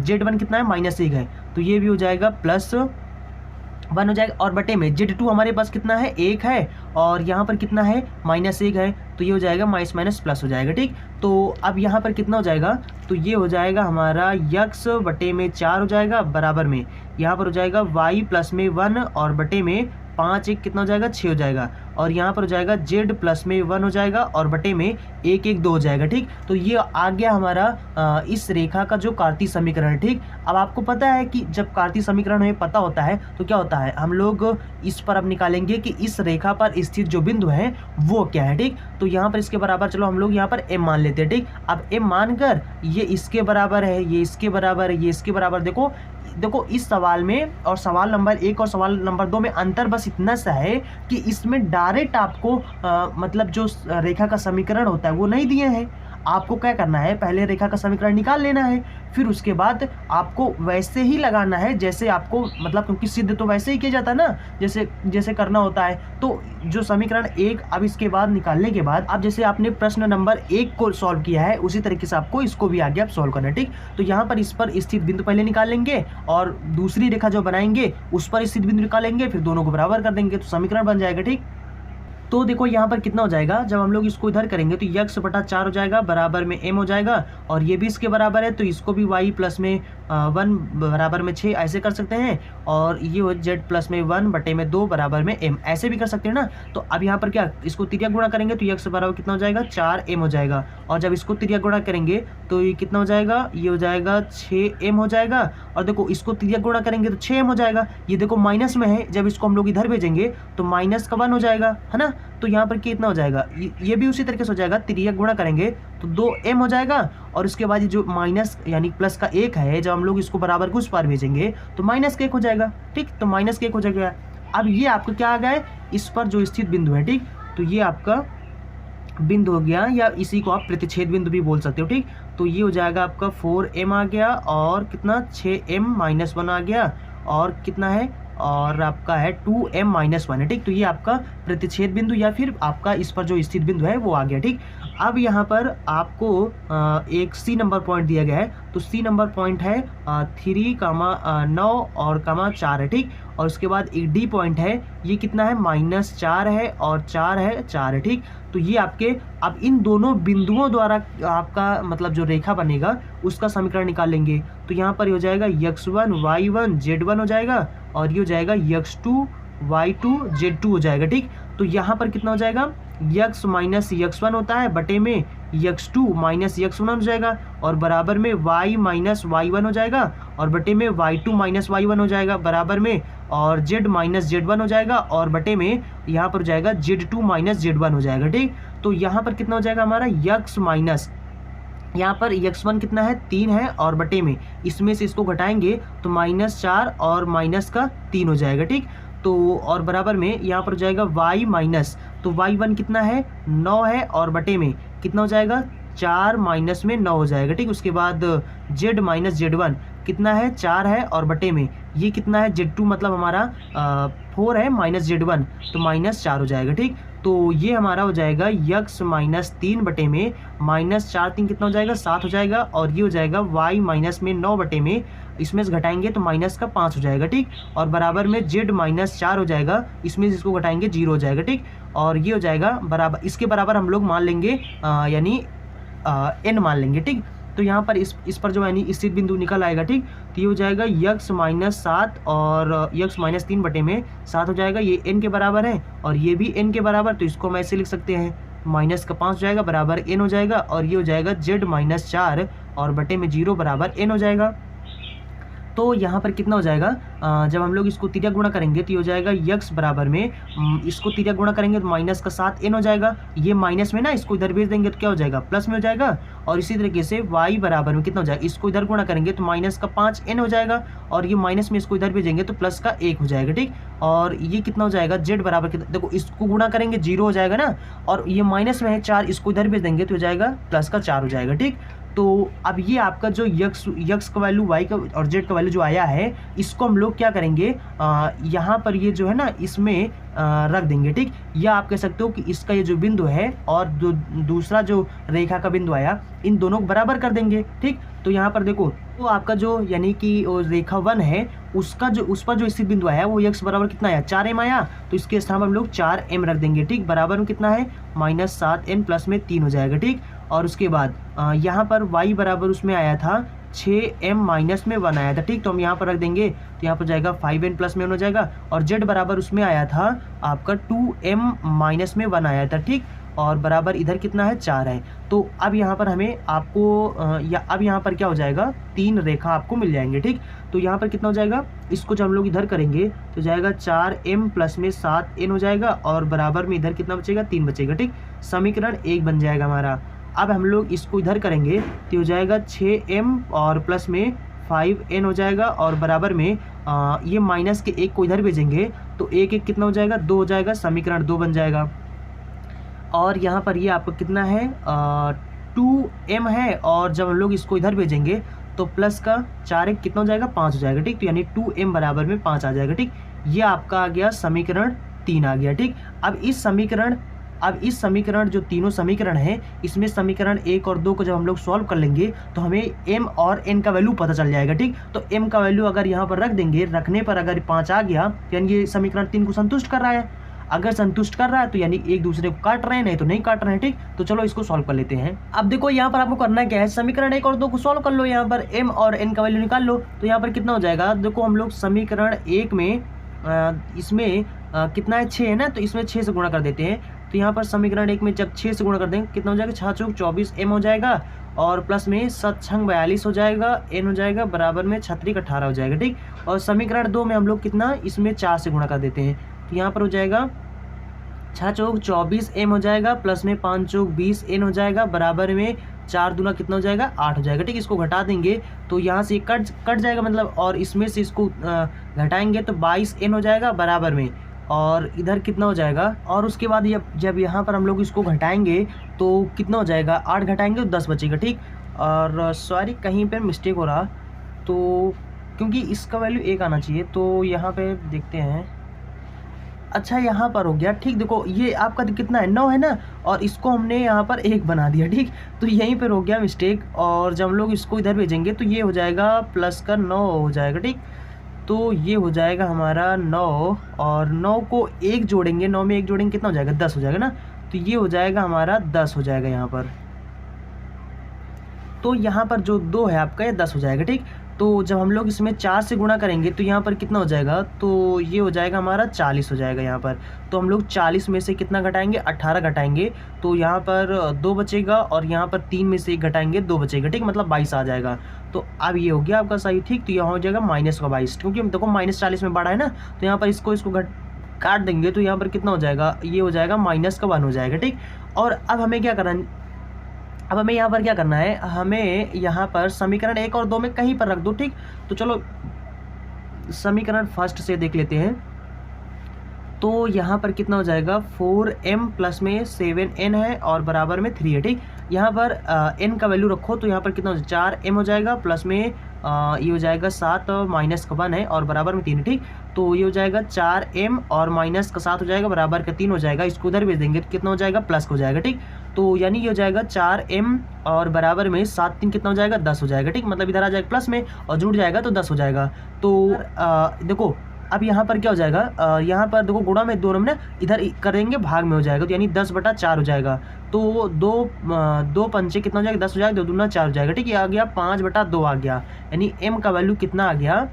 z1 कितना है -1 है, तो ये भी हो जाएगा +1 हो जाएगा और बटे में z2 हमारे पास कितना है 1 है और यहाँ पर कितना है -1 है, तो ये हो जाएगा माइनस माइनस प्लस हो जाएगा। ठीक, तो अब यहाँ पर कितना हो जाएगा, तो ये हो जाएगा हमारा x बटे में 4 हो जाएगा, बराबर में यहाँ पर हो जाएगा y प्लस में 1 और बटे में 5 1 कितना हो जाएगा 6 हो जाएगा और यहाँ पर हो जाएगा z प्लस में 1 हो जाएगा और बटे में 1 1 2 हो जाएगा। ठीक, तो ये आ गया हमारा इस रेखा का जो कार्तीय समीकरण। ठीक, अब आपको पता है कि जब कार्तीय समीकरण हमें पता होता है तो क्या होता है, हम लोग इस पर अब निकालेंगे कि इस रेखा पर स्थित जो बिंदु है वो क्या है। ठीक, तो यहाँ पर इसके बराबर चलो हम लोग यहाँ पर m मान लेते हैं। ठीक, अब m मानकर ये इसके बराबर है, ये इसके बराबर है, ये इसके बराबर, देखो इस सवाल में और सवाल नंबर 1 और सवाल नंबर 2 में अंतर बस इतना सा है कि इसमें डायरेक्ट आपको मतलब जो रेखा का समीकरण होता है वो नहीं दिए हैं। आपको क्या करना है, पहले रेखा का समीकरण निकाल लेना है, फिर उसके बाद आपको वैसे ही लगाना है जैसे आपको मतलब, क्योंकि सिद्ध तो वैसे ही किया जाता है ना जैसे करना होता है। तो जो समीकरण 1 अब इसके बाद निकालने के बाद अब जैसे आपने प्रश्न नंबर 1 को सॉल्व किया है उसी तरीके से आपको इसको भी आगे आप सॉल्व करना है। ठीक, तो यहाँ पर इस पर स्थित बिंदु पहले निकाल लेंगे और दूसरी रेखा जो बनाएंगे उस पर स्थित बिंदु निकालेंगे, फिर दोनों को बराबर कर देंगे तो समीकरण बन जाएगा। ठीक, तो देखो यहाँ पर कितना हो जाएगा, जब हम लोग इसको इधर करेंगे तो x बटा 4 हो जाएगा, बराबर में m हो जाएगा और ये भी इसके बराबर है तो इसको भी y प्लस में 1 बराबर में 6 ऐसे कर सकते हैं और ये हो z प्लस में 1 बटे में 2 बराबर में m ऐसे भी कर सकते हैं ना। तो अब यहाँ पर क्या, इसको तिर्यक गुणा करेंगे तो x बराबर कितना हो जाएगा 4m हो जाएगा और जब इसको तिर्यक गुणा करेंगे तो ये कितना हो जाएगा, ये हो जाएगा 6m हो जाएगा और देखो इसको तिर्यक गुणा करेंगे तो 6m हो जाएगा। ये देखो माइनस में है, जब इसको हम लोग इधर भेजेंगे तो माइनस का 1 हो जाएगा, है ना। तो यहाँ पर कितना हो जाएगा, ये भी उसी तरीके से हो जाएगा, तिर्यक गुणा करेंगे तो 2m हो जाएगा और उसके बाद ये जो माइनस यानी प्लस का 1 है, जब हम लोग इसको बराबर को उस पार भेजेंगे तो -1 हो जाएगा। ठीक, तो -1 हो जाएगा। अब ये आपको क्या आ गया है, इस पर जो स्थित बिंदु है। ठीक, तो ये आपका बिंदु हो गया, या इसी को आप प्रतिच्छेद बिंदु भी बोल सकते हो, ठीक। तो ये हो जाएगा आपका 4m आ गया, और कितना 6m-1 आ गया, और कितना है, और आपका है 2m-1 है, ठीक। तो ये आपका प्रतिच्छेद बिंदु या फिर आपका इस पर जो स्थित बिंदु है वो आ गया, ठीक। अब यहाँ पर आपको एक सी नंबर पॉइंट दिया गया है, तो सी नंबर पॉइंट है 3,9 और 4 है, ठीक। और उसके बाद एक डी पॉइंट है, ये कितना है -4 है और 4 है, 4 है, ठीक। तो ये आपके, अब इन दोनों बिंदुओं द्वारा आपका मतलब जो रेखा बनेगा उसका समीकरण निकाल लेंगे। तो यहाँ पर हो जाएगा x1 y1 z1 हो जाएगा, और ये हो जाएगा x2 y2 z2 हो जाएगा, ठीक। तो यहाँ पर कितना हो जाएगा, x माइनस x1 होता है बटे में x2 माइनस x1 हो जाएगा, और बराबर में y माइनस y1 हो जाएगा, और बटे में y2 माइनस y1 हो जाएगा, बराबर में और z माइनस z1 हो जाएगा, और बटे में यहाँ पर हो जाएगा z2 माइनस z1 हो जाएगा, ठीक। तो यहाँ पर कितना हो जाएगा हमारा x माइनस, यहाँ पर x1 कितना है 3 है, और बटे में इसमें से इसको घटाएंगे तो -4 और माइनस का 3 हो जाएगा, ठीक। तो और बराबर में यहाँ पर हो जाएगा y माइनस, तो y1 कितना है 9 है, और बटे में कितना हो जाएगा 4 माइनस में 9 हो जाएगा, ठीक। उसके बाद z माइनस z1 कितना है 4 है, और बटे में ये कितना है z2 मतलब हमारा 4 है माइनस z1, तो -4 हो जाएगा, ठीक। तो ये हमारा हो जाएगा x माइनस 3 बटे में -4 3 कितना हो जाएगा 7 हो जाएगा, और ये हो जाएगा y माइनस में 9 बटे में इसमें से घटाएंगे तो माइनस का 5 हो जाएगा, ठीक। और बराबर में z माइनस 4 हो जाएगा, इसमें से इसको घटाएंगे 0 हो जाएगा, ठीक। और ये हो जाएगा बराबर, इसके बराबर हम लोग मान लेंगे यानी n मान लेंगे, ठीक। तो यहाँ पर इस पर जो यानी स्थित बिंदु निकल आएगा, ठीक। तो ये हो जाएगा x माइनस 7 और x माइनस 3 बटे में 7 हो जाएगा, ये n के बराबर है और ये भी n के बराबर, तो इसको हम ऐसे लिख सकते हैं माइनस का 5 हो जाएगा बराबर n हो जाएगा, और ये हो जाएगा z माइनस 4 और बटे में 0 बराबर n हो जाएगा। तो यहाँ पर कितना हो जाएगा, जब हम लोग इसको तिर्यक गुणा करेंगे तो ये हो जाएगा x बराबर में इसको तिर्यक गुणा करेंगे तो माइनस का 7n हो जाएगा, ये माइनस में ना इसको इधर भेज देंगे तो क्या हो जाएगा प्लस में हो जाएगा। और इसी तरीके से y बराबर में कितना हो जाएगा, इसको इधर गुणा करेंगे तो माइनस का 5n हो जाएगा, और ये माइनस में इसको इधर भेजेंगे तो प्लस का 1 हो जाएगा, ठीक। और ये कितना हो जाएगा z बराबर कितना, देखो इसको गुणा करेंगे 0 हो जाएगा ना, और ये माइनस में है 4, इसको इधर भेज देंगे तो हो जाएगा प्लस का 4 हो जाएगा, ठीक। तो अब ये आपका जो x का वैल्यू y का और z का वैल्यू जो आया है, इसको हम लोग क्या करेंगे, यहाँ पर ये जो है ना इसमें रख देंगे, ठीक। या आप कह सकते हो कि इसका ये जो बिंदु है और जो दूसरा जो रेखा का बिंदु आया, इन दोनों को बराबर कर देंगे, ठीक। तो यहाँ पर देखो, तो आपका जो यानी कि रेखा 1 है उसका जो उस पर जो स्थित बिंदु आया वो x बराबर कितना आया 4m आया, तो इसके स्थान पर हम लोग 4m रख देंगे, ठीक। बराबर में कितना है -7n प्लस में 3 हो जाएगा, ठीक। और उसके बाद यहाँ पर y बराबर उसमें आया था 6m माइनस में 1 आया था, ठीक। तो हम यहाँ पर रख देंगे तो यहाँ पर जाएगा 5n प्लस में 1 हो जाएगा, और z बराबर उसमें आया था आपका 2m माइनस में 1 आया था, ठीक। और बराबर इधर कितना है 4 है। तो अब यहाँ पर हमें आपको अब यहाँ पर क्या हो जाएगा 3 रेखा आपको मिल जाएंगे, ठीक। तो यहाँ पर कितना हो जाएगा, इसको जब हम लोग इधर करेंगे तो जाएगा 4m प्लस में 7n हो जाएगा, और बराबर में इधर कितना बचेगा 3 बचेगा, ठीक। समीकरण 1 बन जाएगा हमारा। अब हम लोग इसको इधर करेंगे तो हो जाएगा 6m और प्लस में 5n हो जाएगा, और बराबर में ये माइनस के 1 को इधर भेजेंगे तो 1 कितना हो जाएगा 2 हो जाएगा, समीकरण 2 बन जाएगा। और यहाँ पर ये आपको कितना है 2m है, और जब हम लोग इसको इधर भेजेंगे तो प्लस का 4 कितना हो जाएगा 5 हो जाएगा, ठीक। तो यानी 2m बराबर में 5 आ जाएगा, ठीक। ये आपका आ गया समीकरण 3 आ गया, ठीक। अब इस समीकरण जो तीनों समीकरण हैं, इसमें समीकरण 1 और 2 को जब हम लोग सॉल्व कर लेंगे तो हमें m और n का वैल्यू पता चल जाएगा, ठीक। तो m का वैल्यू अगर यहाँ पर रख देंगे, रखने पर अगर 5 आ गया यानी ये समीकरण 3 को संतुष्ट कर रहा है। अगर संतुष्ट कर रहा है तो यानी एक दूसरे को काट रहे हैं, नहीं तो नहीं काट रहे हैं, ठीक। तो चलो इसको सॉल्व कर लेते हैं। अब देखो यहाँ पर आपको करना क्या है, समीकरण 1 और 2 को सॉल्व कर लो, यहाँ पर m और n का वैल्यू निकाल लो। तो यहाँ पर कितना हो जाएगा, देखो हम लोग समीकरण 1 में इसमें कितना है 6 है ना, तो इसमें 6 से गुणा कर देते हैं। तो यहाँ पर समीकरण 1 में जब 6 से गुणा कर देंगे कितना हो जाएगा 6 चौक 24m हो जाएगा, और प्लस में 7 छंग 42 हो जाएगा, n हो जाएगा बराबर में 36 18 हो जाएगा, ठीक। और समीकरण 2 में हम लोग कितना इसमें 4 से गुणा कर देते हैं, तो यहाँ पर हो जाएगा 6 चौक 24m हो जाएगा, प्लस में 5 चौक 20n हो जाएगा, बराबर में 4 दूना कितना हो जाएगा 8 हो जाएगा, ठीक। इसको घटा देंगे तो यहाँ से कट जाएगा मतलब, और इसमें से इसको घटाएंगे तो 22n हो जाएगा, बराबर में और इधर कितना हो जाएगा, और उसके बाद जब यहाँ पर हम लोग इसको घटाएंगे तो कितना हो जाएगा, 8 घटाएंगे तो 10 बचेगा, ठीक। और सॉरी कहीं पर मिस्टेक हो रहा, तो क्योंकि इसका वैल्यू 1 आना चाहिए, तो यहाँ पे देखते हैं। अच्छा यहाँ पर हो गया, ठीक। देखो ये आपका कितना है, 9 है ना, और इसको हमने यहाँ पर 1 बना दिया, ठीक। तो यहीं पर हो गया मिस्टेक, और जब हम लोग इसको इधर भेजेंगे तो ये हो जाएगा प्लस का 9 हो जाएगा, ठीक। तो ये हो जाएगा हमारा 9, और 9 को 1 जोड़ेंगे, 9 में 1 जोड़ेंगे कितना हो जाएगा, 10 हो जाएगा ना। तो ये हो जाएगा हमारा 10 हो जाएगा यहाँ पर। तो यहाँ पर जो 2 है आपका, ये 10 हो जाएगा, ठीक। तो जब हम लोग इसमें 4 से गुणा करेंगे तो यहाँ पर कितना हो जाएगा, तो ये हो जाएगा हमारा 40 हो जाएगा यहाँ पर। तो हम लोग 40 में से कितना घटाएंगे, 18 घटाएंगे, तो यहाँ पर 2 बचेगा, और यहाँ पर 3 में से 1 घटाएंगे, 2 बचेगा, ठीक। मतलब 22 आ जाएगा। तो अब ये हो गया आपका सही, ठीक। तो यहाँ हो जाएगा -22, क्योंकि देखो -40 में बढ़ा है ना, तो यहाँ पर इसको काट देंगे, तो यहाँ पर कितना हो जाएगा, ये हो जाएगा -1 हो जाएगा, ठीक। और अब हमें क्या करना है, अब हमें यहाँ पर क्या करना है, हमें यहाँ पर समीकरण 1 और 2 में कहीं पर रख दो, ठीक। तो चलो समीकरण फर्स्ट से देख लेते हैं। तो यहाँ पर कितना हो जाएगा, 4m प्लस में 7n है और बराबर में 3 है, ठीक। यहाँ पर n का वैल्यू रखो, तो यहाँ पर कितना हो जाएगा, 4m हो जाएगा, प्लस में ये हो जाएगा 7 -1 है और बराबर में 3 है, ठीक। तो ये हो जाएगा 4m और -7 हो जाएगा, बराबर का 3 हो जाएगा। इसको उधर भेज देंगे तो कितना हो जाएगा, प्लस हो जाएगा, ठीक। तो यानी ये हो जाएगा 4m और बराबर में 7 3 कितना हो जाएगा, 10 हो जाएगा, ठीक। मतलब इधर आ जाएगा प्लस में और जुड़ जाएगा तो 10 हो जाएगा। तो देखो अब यहाँ पर क्या हो जाएगा, यहाँ पर देखो गुणा में दोनों में ना, इधर करेंगे भाग में हो जाएगा, तो यानी 10/4 हो जाएगा। तो 2 पंचे कितना हो जाएगा, 10 हो जाएगा, 2 दूना 4 हो जाएगा, ठीक। ये आ गया 5/2 आ गया, यानी m का वैल्यू कितना आ गया,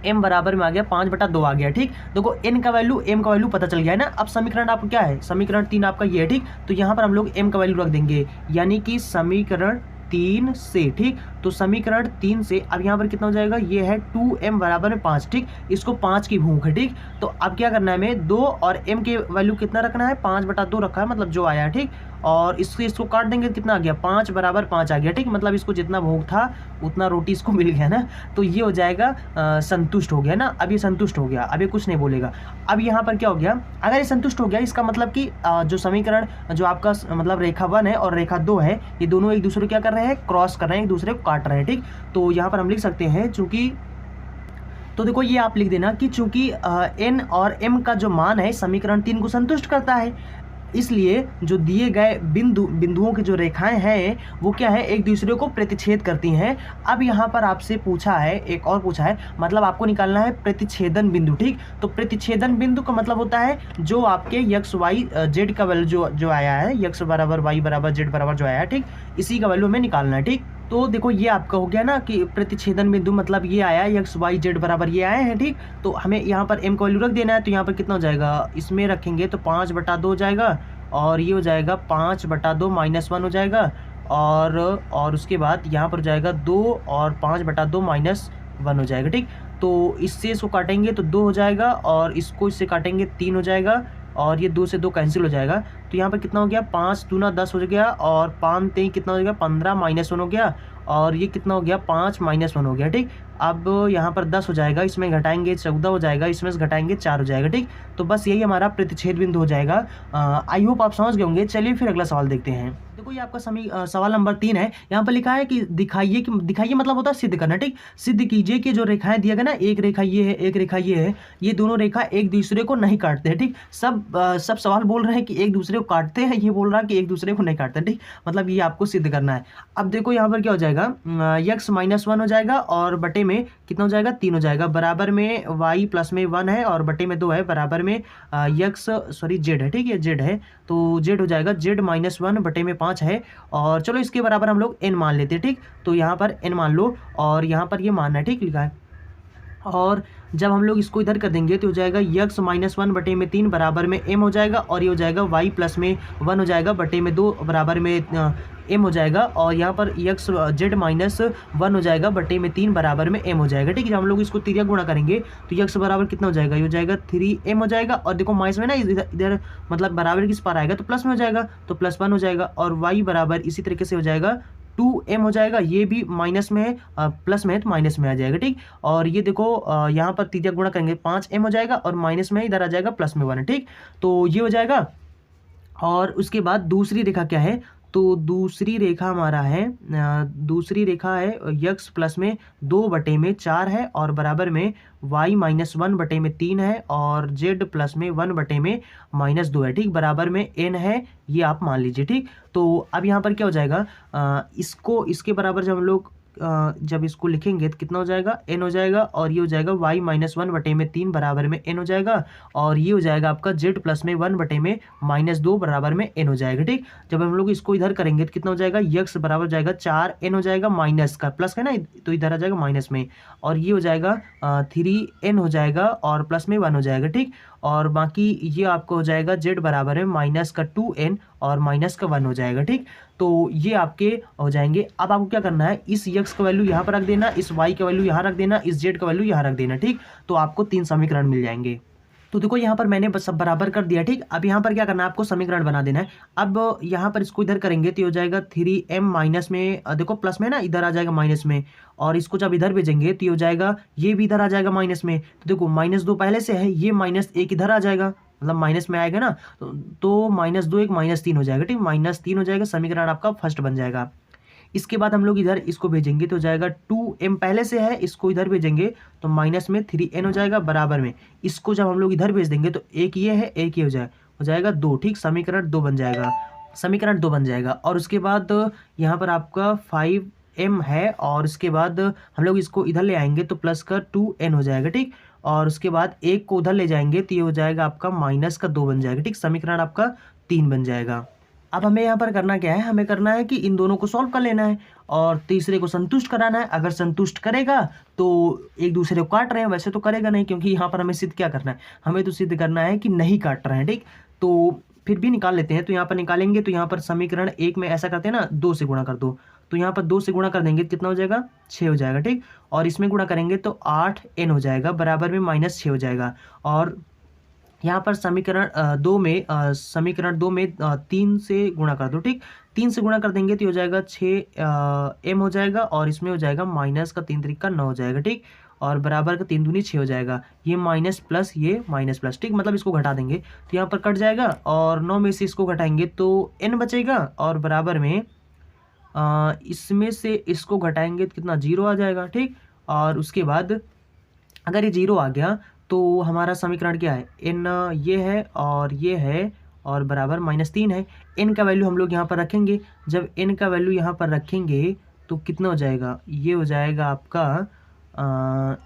m बराबर में आ गया 5/2 आ गया, ठीक। देखो m का वैल्यू पता चल गया है ना। अब समीकरण आपका क्या है, समीकरण 3 आपका ये है, ठीक। तो यहाँ पर हम लोग m का वैल्यू रख देंगे, यानी कि समीकरण 3 से, ठीक। तो समीकरण 3 से अब यहाँ पर कितना हो जाएगा, ये है 2m बराबर में 5, ठीक। इसको 5 की भूख है, ठीक। तो अब क्या करना है हमें, 2 और m के वैल्यू कितना रखना है, 5/2 रखा है, मतलब जो आया है, ठीक। और इसको काट देंगे कितना आ गया, 5 बराबर 5 आ गया, ठीक। मतलब इसको जितना भूख था उतना रोटी इसको मिल गया ना। तो ये हो जाएगा संतुष्ट हो गया ना। अब ये संतुष्ट हो गया, अब ये कुछ नहीं बोलेगा। अब यहाँ पर क्या हो गया, अगर ये संतुष्ट हो गया, इसका मतलब कि जो समीकरण जो आपका मतलब रेखा 1 है और रेखा 2 है, ये दोनों एक दूसरे को क्या कर रहे हैं, क्रॉस कर रहे हैं, एक दूसरे को काट रहे हैं, ठीक। तो यहाँ पर हम लिख सकते हैं चूंकि, तो देखो ये आप लिख देना कि चूंकि n और m का जो मान है समीकरण 3 को संतुष्ट करता है, इसलिए जो दिए गए बिंदुओं की जो रेखाएं हैं वो क्या है, एक दूसरे को प्रतिच्छेद करती हैं। अब यहाँ पर आपसे पूछा है, एक और पूछा है, मतलब आपको निकालना है प्रतिच्छेदन बिंदु, ठीक। तो प्रतिच्छेदन बिंदु का मतलब होता है जो आपके x y z का वैल्यू जो आया है, x बराबर y बराबर z बराबर जो आया है, ठीक, इसी का वैल्यू हमें निकालना है, ठीक। तो देखो ये आपका हो गया ना कि प्रतिच्छेदन बिंदु मतलब ये आया x y z बराबर ये आए हैं, ठीक। तो हमें यहाँ पर m का वैल्यू रख देना है, तो यहाँ पर कितना हो जाएगा, इसमें रखेंगे तो 5/2 हो जाएगा, और ये हो जाएगा 5/2 -1 हो जाएगा, और उसके बाद यहाँ पर हो जाएगा 2 और 5/2 -1 हो जाएगा, ठीक। तो इससे इसको काटेंगे तो 2 हो जाएगा, और इसको इससे काटेंगे 3 हो जाएगा, और ये 2 से 2 कैंसिल हो जाएगा। तो यहाँ पर कितना हो गया, 5 दूना 10 हो गया, और 5 3 कितना हो गया, 15 -1 हो गया, और ये कितना हो गया, 5 -1 हो गया, ठीक। अब यहाँ पर 10 हो जाएगा, इसमें घटाएंगे 14 हो जाएगा, इसमें से घटाएंगे 4 हो जाएगा, ठीक। तो बस यही हमारा प्रतिच्छेद बिंदु हो जाएगा। आई होप आप समझ गए होंगे। चलिए फिर अगला सवाल देखते हैं। देखो ये आपका सवाल नंबर 3 है। यहाँ पर लिखा है कि दिखाइए मतलब होता है सिद्ध करना, ठीक। सिद्ध कीजिए कि जो रेखाएं दिया गया ना, एक रेखा ये है, एक रेखा ये है, ये दोनों रेखा एक दूसरे को नहीं काटते हैं, ठीक। सब सवाल बोल रहे हैं कि एक दूसरे को काटते हैं, ये बोल रहा है कि एक दूसरे को नहीं काटते, ठीक। मतलब ये आपको सिद्ध करना है। अब देखो यहाँ पर क्या हो जाएगा, x -1 हो जाएगा, और बटे में कितना हो जाएगा, 3 हो जाएगा, बराबर में y प्लस में 1 है, और बटे में 2 है, बराबर में z है, ठीक है, z है, तो z हो जाएगा z -1 बटे में 5 है, और चलो इसके बराबर हम लोग n मान लेते हैं, ठीक। तो यहाँ पर n मान लो, और यहाँ पर ये मानना है, ठीक, लिखा है। और जब हम लोग इसको इधर कर देंगे तो हो जाएगा x -1 बटे में 3 बराबर में m हो जाएगा, और ये हो जाएगा y प्लस में 1 हो जाएगा, बटे में 2 बराबर में m हो जाएगा, और यहाँ पर z -1 हो जाएगा, बटे में 3 बराबर में m हो जाएगा, ठीक है। जब हम लोग इसको तिर्यक गुणा करेंगे तो x बराबर कितना हो जाएगा, ये हो जाएगा 3m हो जाएगा, और देखो माइनस में ना इधर मतलब बराबर किस पार आएगा तो प्लस में हो जाएगा, तो +1 हो जाएगा, और y बराबर इसी तरीके से हो जाएगा 2m हो जाएगा, ये भी माइनस में है, प्लस में है तो माइनस में आ जाएगा, ठीक। और ये देखो यहाँ पर तृतीया गुणा करेंगे 5m हो जाएगा और माइनस में इधर आ जाएगा प्लस में 1 है, ठीक। तो ये हो जाएगा। और उसके बाद दूसरी रेखा क्या है, तो दूसरी रेखा हमारा है दूसरी रेखा है यक्स प्लस में 2/4 है और बराबर में y माइनस 1/3 है और z प्लस में 1/-2 है, ठीक। बराबर में n है, ये आप मान लीजिए, ठीक। तो अब यहाँ पर क्या हो जाएगा, इसको इसके बराबर जब हम लोग जब इसको लिखेंगे तो कितना हो जाएगा, n हो जाएगा और ये हो जाएगा y माइनस 1/3 बराबर में n हो जाएगा और ये हो जाएगा आपका z प्लस में 1/-2 बराबर में n हो जाएगा, ठीक। जब हम लोग इसको इधर करेंगे तो कितना हो जाएगा, यक्स बराबर जाएगा 4n हो जाएगा, माइनस का प्लस है ना तो इधर आ जाएगा माइनस में, और ये हो जाएगा 3n हो जाएगा और प्लस में 1 हो जाएगा, ठीक। और बाकी ये आपको हो जाएगा z बराबर है माइनस का 2n और माइनस का 1 हो जाएगा, ठीक। तो ये आपके हो जाएंगे। अब आपको क्या करना है, इस यक्स का वैल्यू यहाँ पर रख देना, इस y का वैल्यू यहाँ रख देना, इस z का वैल्यू यहाँ रख देना, ठीक। तो आपको 3 समीकरण मिल जाएंगे। तो देखो यहाँ पर मैंने सब बराबर कर दिया, ठीक। अब यहाँ पर क्या करना है, आपको समीकरण बना देना है। अब यहाँ पर इसको इधर करेंगे तो हो जाएगा 3m माइनस में देखो प्लस में ना इधर आ जाएगा माइनस में, और इसको जब इधर भेजेंगे तो हो जाएगा ये भी इधर आ जाएगा माइनस में। तो देखो -2 पहले से है, ये -1 इधर आ जाएगा, मतलब माइनस में आएगा ना, तो -2 एक -3 हो जाएगा, ठीक। -3 हो जाएगा, समीकरण आपका फर्स्ट बन जाएगा। इसके बाद हम लोग इधर इसको भेजेंगे तो हो जाएगा 2m पहले से है, इसको इधर भेजेंगे तो माइनस में 3n हो जाएगा बराबर में, इसको जब हम लोग इधर भेज देंगे तो एक ये है एक ये हो जाएगा 2, ठीक। समीकरण 2 बन जाएगा, समीकरण 2 बन जाएगा। और उसके बाद यहाँ पर आपका 5m है और उसके बाद हम लोग इसको इधर ले आएंगे तो प्लस का 2n हो जाएगा, ठीक। और उसके बाद एक को उधर ले जाएंगे तो ये हो जाएगा आपका माइनस का 2 बन जाएगा, ठीक। समीकरण आपका 3 बन जाएगा। अब हमें यहाँ पर करना क्या है, हमें करना है कि इन दोनों को सॉल्व कर लेना है और तीसरे को संतुष्ट कराना है। अगर संतुष्ट करेगा तो एक दूसरे को काट रहे हैं, वैसे तो करेगा नहीं क्योंकि यहाँ पर हमें सिद्ध क्या करना है, हमें तो सिद्ध करना है कि नहीं काट रहे हैं, ठीक। तो फिर भी निकाल लेते हैं। तो यहाँ पर निकालेंगे तो यहाँ पर समीकरण 1 में ऐसा करते हैं ना, 2 से गुणा कर दो, तो यहाँ पर 2 से गुणा कर देंगे कितना हो जाएगा, 6 हो जाएगा, ठीक। और इसमें गुणा करेंगे तो 8n हो जाएगा बराबर में -6 हो जाएगा। और यहाँ पर समीकरण 2 में 3 से गुणा कर दो, ठीक। 3 से गुणा कर देंगे तो हो जाएगा 6m हो जाएगा और इसमें हो जाएगा माइनस का 3 3 9 हो जाएगा, ठीक। और बराबर का 3 दूनी 6 हो जाएगा, ये माइनस प्लस ये माइनस प्लस, ठीक। मतलब इसको घटा देंगे तो यहाँ पर कट जाएगा और 9 में से इसको घटाएंगे तो n बचेगा और बराबर में इसमें से इसको घटाएंगे तो कितना 0 आ जाएगा, ठीक। और उसके बाद अगर ये 0 आ गया तो हमारा समीकरण क्या है, n ये है और ये है और बराबर -3 है। n का वैल्यू हम लोग यहाँ पर रखेंगे, जब n का वैल्यू यहाँ पर रखेंगे तो कितना हो जाएगा, ये हो जाएगा आपका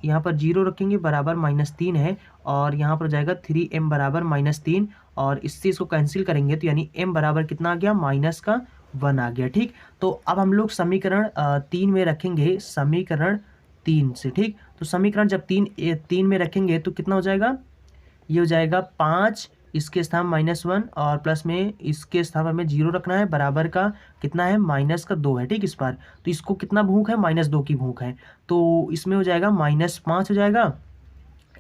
यहाँ पर 0 रखेंगे बराबर -3 है और यहाँ पर हो जाएगा 3m बराबर -3 और इससे इसको कैंसिल करेंगे तो यानी m बराबर कितना आ गया, -1 आ गया, ठीक। तो अब हम लोग समीकरण 3 में रखेंगे, समीकरण 3 से, ठीक। तो समीकरण जब 3 में रखेंगे तो कितना हो जाएगा, ये हो जाएगा 5, इसके स्थान -1 और प्लस में इसके स्थान हमें 0 रखना है, बराबर का कितना है -2 है, ठीक। इस बार तो इसको कितना भूख है, -2 की भूख है, तो इसमें हो जाएगा -5 हो जाएगा।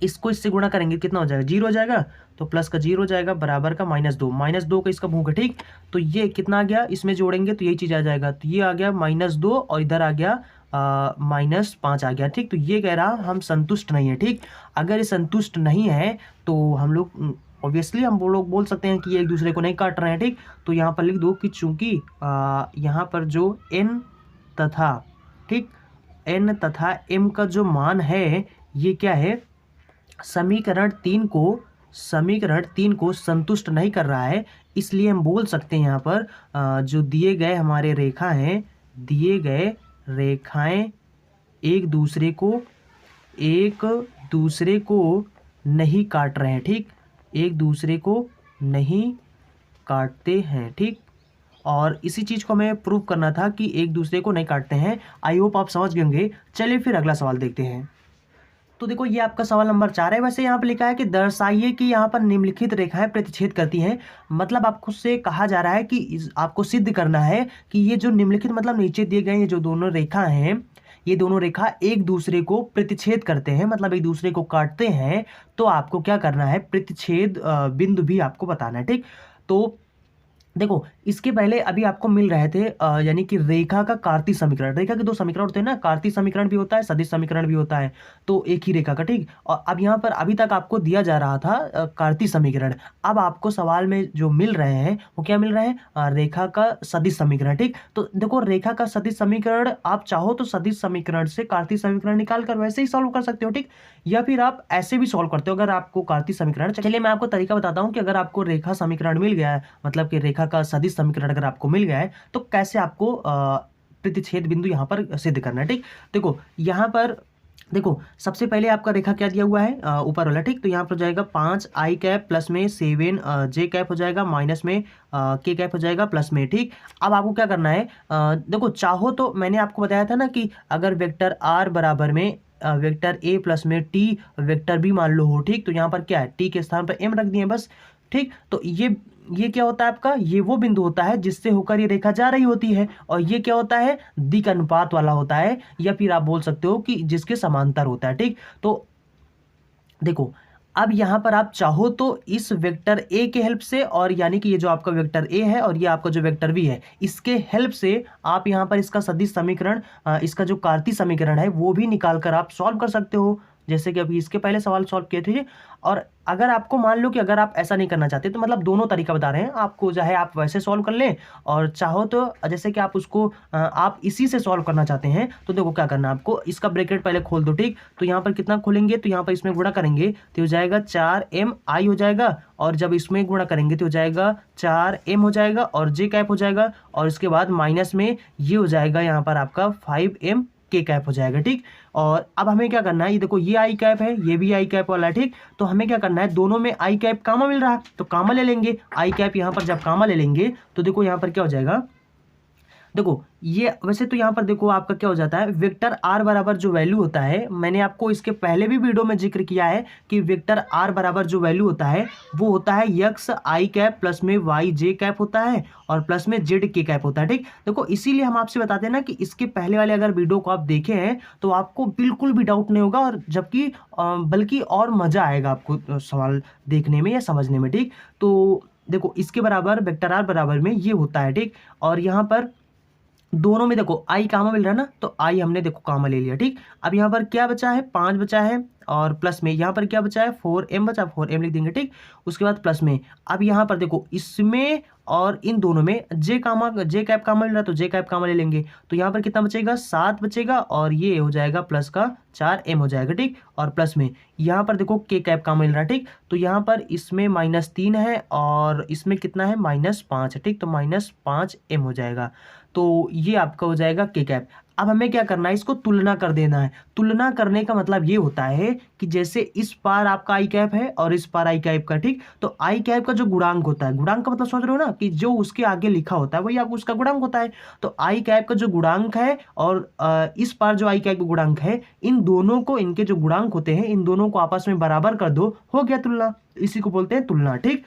इसको इससे गुणा करेंगे कितना हो जाएगा, 0 हो जाएगा, तो प्लस का 0 हो जाएगा बराबर का -2 का इसका भूख है, ठीक। तो ये कितना आ गया, इसमें जोड़ेंगे तो यही चीज़ आ जाएगा, तो ये आ गया -2 और इधर आ गया -5 आ गया, ठीक। तो ये कह रहा हम संतुष्ट नहीं है, ठीक। अगर ये संतुष्ट नहीं है तो हम लोग ऑब्वियसली हम लोग बोल सकते हैं कि ये एक दूसरे को नहीं काट रहे हैं, ठीक। तो यहाँ पर लिख दो कि चूंकि यहाँ पर जो n तथा, ठीक, n तथा m का जो मान है ये क्या है, समीकरण 3 को संतुष्ट नहीं कर रहा है, इसलिए हम बोल सकते हैं यहाँ पर जो दिए गए हमारे रेखा हैं, दिए गए रेखाएं एक दूसरे को नहीं काट रहे हैं, ठीक। एक दूसरे को नहीं काटते हैं, ठीक। और इसी चीज़ को हमें प्रूव करना था कि एक दूसरे को नहीं काटते हैं। आई होप आप समझ गए होंगे। चलिए फिर अगला सवाल देखते हैं। तो देखो ये आपका सवाल नंबर 4 है। वैसे यहाँ पर लिखा है कि दर्शाइए कि यहाँ पर निम्नलिखित रेखाएं प्रतिच्छेद करती हैं। मतलब आपको से कहा जा रहा है कि आपको सिद्ध करना है कि ये जो निम्नलिखित मतलब नीचे दिए गए ये जो दोनों रेखा हैं, ये दोनों रेखा एक दूसरे को प्रतिच्छेद करते हैं, मतलब एक दूसरे को काटते हैं। तो आपको क्या करना है, प्रतिच्छेद बिंदु भी आपको बताना है, ठीक। तो देखो इसके पहले अभी आपको मिल रहे थे यानी कि रेखा का कार्तीय समीकरण। रेखा के दो समीकरण होते हैं ना, कार्तीय समीकरण भी होता है, सदिश समीकरण भी होता है, तो एक ही रेखा का, ठीक। और अब यहाँ पर अभी तक आपको दिया जा रहा था कार्तीय समीकरण। अब आपको सवाल में जो मिल रहे हैं वो क्या मिल रहे हैं, रेखा का सदिश समीकरण, ठीक। तो देखो रेखा का सदिश समीकरण आप चाहो तो सदिश समीकरण से कार्तीय समीकरण निकाल कर वैसे ही सॉल्व कर सकते हो, ठीक। या फिर आप ऐसे भी सॉल्व करते हो अगर आपको कार्तीय समीकरण। चलिए मैं आपको तरीका बताता हूँ कि अगर आपको रेखा समीकरण मिल गया है, मतलब कि रेखा का सदिश समीकरण अगर आपको मिल गया है तो कैसे आपको प्रतिच्छेद बिंदु यहाँ पर सिद्ध करना है, ठीक। देखो यहाँ पर देखो सबसे पहले आपका रेखा क्या दिया हुआ है, ऊपर वाला, ठीक। तो यहाँ पर हो जाएगा 5i कैप प्लस में 7j कैप हो जाएगा, माइनस में k कैप हो जाएगा, प्लस में, ठीक। अब आपको क्या करना है, देखो चाहो तो मैंने आपको बताया था ना कि अगर वेक्टर r बराबर में वेक्टर a प्लस में t वेक्टर b मान लो हो, ठीक। तो यहाँ पर क्या है, t के स्थान पर m रख दिए बस, ठीक। तो ये क्या होता है आपका, ये वो बिंदु होता है जिससे होकर ये रेखा जा रही होती है, और ये क्या होता है, दिक् अनुपात वाला होता है, या फिर आप बोल सकते हो कि जिसके समांतर होता है, ठीक। तो देखो अब यहां पर आप चाहो तो इस वेक्टर ए के हेल्प से, और यानी कि ये जो आपका वेक्टर ए है और ये आपका जो वेक्टर बी है, इसके हेल्प से आप यहां पर इसका सदिश समीकरण, इसका जो कार्तीय समीकरण है वो भी निकाल कर आप सॉल्व कर सकते हो, जैसे कि अभी इसके पहले सवाल सॉल्व किए थे। और अगर आपको मान लो कि अगर आप ऐसा नहीं करना चाहते, तो मतलब दोनों तरीका बता रहे हैं आपको, चाहे आप वैसे सॉल्व कर लें, और चाहो तो जैसे कि आप उसको आप इसी से सॉल्व करना चाहते हैं, तो देखो क्या करना है आपको, इसका ब्रैकेट पहले खोल दो, ठीक। तो यहाँ पर कितना खोलेंगे, तो यहाँ पर इसमें गुणा करेंगे तो हो जाएगा 4mi हो जाएगा, और जब इसमें गुणा करेंगे तो हो जाएगा 4m हो जाएगा, और j कैप हो जाएगा, और इसके बाद माइनस में ये हो जाएगा यहाँ पर आपका 5m k कैप हो जाएगा, ठीक। और अब हमें क्या करना है, ये देखो ये i कैप है, ये भी i कैप वाला है, ठीक। तो हमें क्या करना है, दोनों में i कैप कामा मिल रहा है तो कामा ले लेंगे, i कैप यहाँ पर जब कामा ले लेंगे तो देखो यहाँ पर क्या हो जाएगा, देखो ये वैसे तो यहाँ पर देखो आपका क्या हो जाता है, वेक्टर r बराबर जो वैल्यू होता है, मैंने आपको इसके पहले भी वीडियो में जिक्र किया है कि वेक्टर r बराबर जो वैल्यू होता है वो होता है x i कैप प्लस में y j कैप होता है, और प्लस में z k कैप होता है, ठीक। देखो इसीलिए हम आपसे बताते हैं ना कि इसके पहले वाले अगर वीडियो को आप देखे हैं तो आपको बिल्कुल भी डाउट नहीं होगा, और जबकि बल्कि और मजा आएगा आपको सवाल देखने में या समझने में, ठीक। तो देखो इसके बराबर वेक्टर r बराबर में ये होता है, ठीक। और यहाँ पर दोनों में देखो आई कामा मिल रहा है ना, तो आई हमने देखो कामा ले लिया, ठीक। अब यहाँ पर क्या बचा है, 5 बचा है, और प्लस में यहाँ पर क्या बचा है, 4m बचा, 4m लिख देंगे, ठीक। उसके बाद प्लस में अब यहाँ पर देखो इसमें और इन दोनों में j कैप कामा मिल रहा है तो j कैप कामा ले लेंगे, तो यहाँ पर कितना बचेगा, 7 बचेगा, और ये हो जाएगा प्लस का 4m हो जाएगा, ठीक। और प्लस में यहाँ पर देखो k कैप कामा मिल रहा है, ठीक। तो यहाँ पर इसमें -3 है और इसमें कितना है, -5 है, ठीक। तो -5m हो जाएगा, तो ये आपका हो जाएगा k कैप। अब हमें क्या करना है, इसको तुलना कर देना है। तुलना करने का मतलब ये होता है कि जैसे इस पार आपका i कैप है और इस पार i कैप का, ठीक। तो i कैप का जो गुणांक होता है, गुणांक का मतलब समझ रहे हो ना, कि जो उसके आगे लिखा होता है वही आपको उसका गुणांक होता है। तो i कैप का जो गुणांक है और इस पार जो i कैप का गुणांक है, इन दोनों को, इनके जो गुणांक होते हैं इन दोनों को आपस में बराबर कर दो, हो गया तुलना। इसी को बोलते हैं तुलना, ठीक।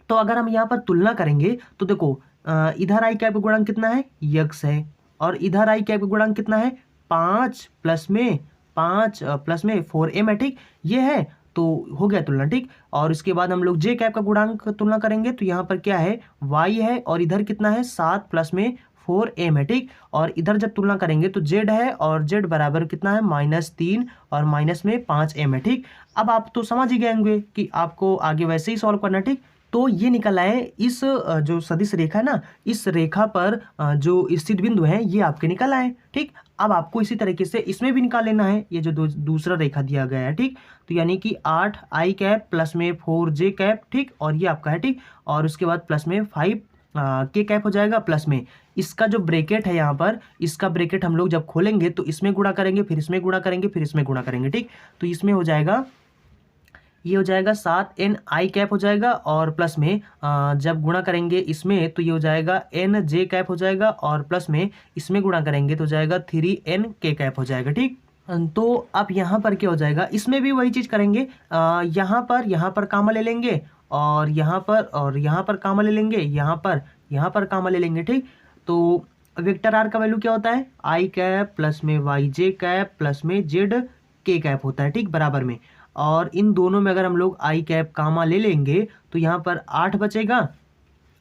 तो अगर हम यहाँ पर तुलना करेंगे तो देखो इधर i कैप का गुणांक कितना है, x है, और इधर i कैप का गुणांक कितना है, 5 प्लस में 4m है, ठीक। ये है, तो हो गया तुलना, ठीक। और इसके बाद हम लोग j कैप का गुणांक तुलना करेंगे तो यहाँ पर क्या है, y है, और इधर कितना है, 7 प्लस में 4m है, ठीक। और इधर जब तुलना करेंगे तो z है, और z बराबर कितना है, -3 और माइनस में 5m है, ठीक। अब आप तो समझ ही गए होंगे कि आपको आगे वैसे ही सॉल्व करना, ठीक। तो ये निकल आए इस जो सदिश रेखा है ना, इस रेखा पर जो स्थित बिंदु है ये आपके निकल आए, ठीक। अब आपको इसी तरीके से इसमें भी निकाल लेना है, ये जो दूसरा रेखा दिया गया है, ठीक। तो यानी कि 8i कैप प्लस में 4j कैप, ठीक। और ये आपका है, ठीक। और उसके बाद प्लस में 5k कैप हो जाएगा, प्लस में इसका जो ब्रैकेट है यहाँ पर, इसका ब्रैकेट हम लोग जब खोलेंगे तो इसमें गुणा करेंगे, फिर इसमें गुणा करेंगे, फिर इसमें गुणा करेंगे, ठीक। तो इसमें हो जाएगा, ये हो जाएगा 7ni कैप हो जाएगा, और प्लस में जब गुणा करेंगे इसमें तो ये हो जाएगा nj कैप हो जाएगा, और प्लस में इसमें गुणा करेंगे तो हो जाएगा 3nk कैप हो जाएगा, ठीक। तो अब यहाँ पर क्या हो जाएगा, इसमें भी वही चीज़ करेंगे, यहाँ पर कामा ले लेंगे, और यहाँ पर कामा ले लेंगे, यहाँ पर कामा ले लेंगे, ठीक। तो वेक्टर आर का वैल्यू क्या होता है, i कैप प्लस में yj कैप प्लस में zk कैप होता है, ठीक, बराबर में। और इन दोनों में अगर हम लोग i कैप कामा ले लेंगे तो यहाँ पर 8 बचेगा,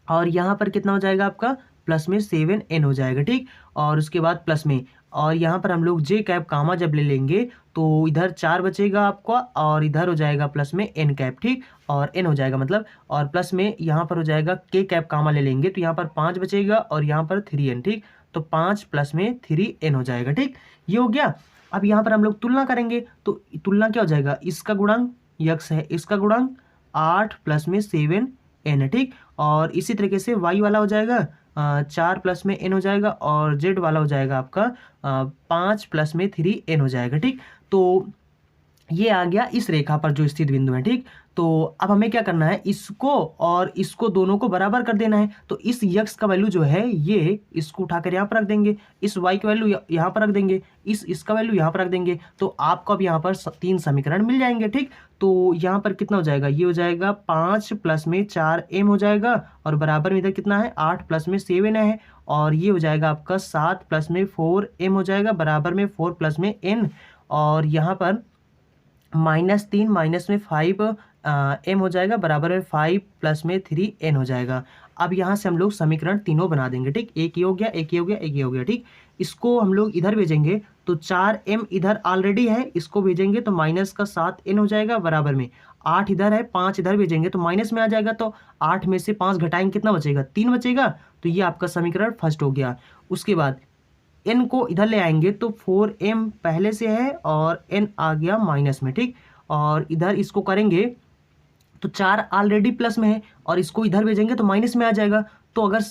और यहाँ पर कितना हो जाएगा आपका प्लस में 7n हो जाएगा, ठीक। और उसके बाद प्लस में, और यहाँ पर हम लोग जे कैप कामा जब ले लेंगे तो इधर 4 बचेगा आपका, और इधर हो जाएगा प्लस में एन कैप, ठीक। और एन हो जाएगा मतलब, और प्लस में यहाँ पर हो जाएगा के कैप कामा ले लेंगे तो यहाँ पर 5 बचेगा और यहाँ पर 3n, ठीक। तो 5 प्लस में 3n हो जाएगा, ठीक। ये हो गया। अब यहाँ पर हम लोग तुलना करेंगे तो तुलना क्या हो जाएगा, इसका गुणांक यक्स है, इसका गुणांक 8 प्लस में 7n है, ठीक। और इसी तरीके से y वाला हो जाएगा 4 प्लस में n हो जाएगा, और z वाला हो जाएगा आपका 5 प्लस में 3n हो जाएगा, ठीक। तो ये आ गया इस रेखा पर जो स्थित बिंदु है, ठीक। तो अब हमें क्या करना है, इसको और इसको दोनों को बराबर कर देना है। तो इस यक्स का वैल्यू जो है ये इसको उठाकर यहाँ पर रख देंगे, इस y का वैल्यू यहाँ पर रख देंगे, इसका वैल्यू यहाँ पर रख देंगे, तो आपको अब यहाँ पर 3 समीकरण मिल जाएंगे, ठीक। तो यहाँ पर कितना हो जाएगा, ये हो जाएगा 5 प्लस में 4m हो जाएगा, और बराबर में इधर कितना है 8 प्लस में 7 है, और ये हो जाएगा आपका 7 प्लस में 4m हो जाएगा, बराबर में 4 प्लस में n, और यहाँ पर -3 माइनस में 5 m हो जाएगा, बराबर में 5 प्लस में 3n हो जाएगा। अब यहाँ से हम लोग समीकरण तीनों बना देंगे, ठीक। एक ये हो गया, एक ये हो गया, एक ये हो गया, ठीक। इसको हम लोग इधर भेजेंगे तो 4m इधर ऑलरेडी है, इसको भेजेंगे तो माइनस का 7n हो जाएगा, बराबर में 8 इधर है, 5 इधर भेजेंगे तो माइनस में आ जाएगा, तो 8 में से 5 घटाएंगे कितना बचेगा, 3 बचेगा। तो ये आपका समीकरण फर्स्ट हो गया। उसके बाद n को इधर ले आएंगे तो 4m पहले से है और n आ गया माइनस में, ठीक। और इधर इसको करेंगे तो 4 ऑलरेडी प्लस में है, और इसको इधर भेजेंगे तो माइनस में आ जाएगा। तो अगर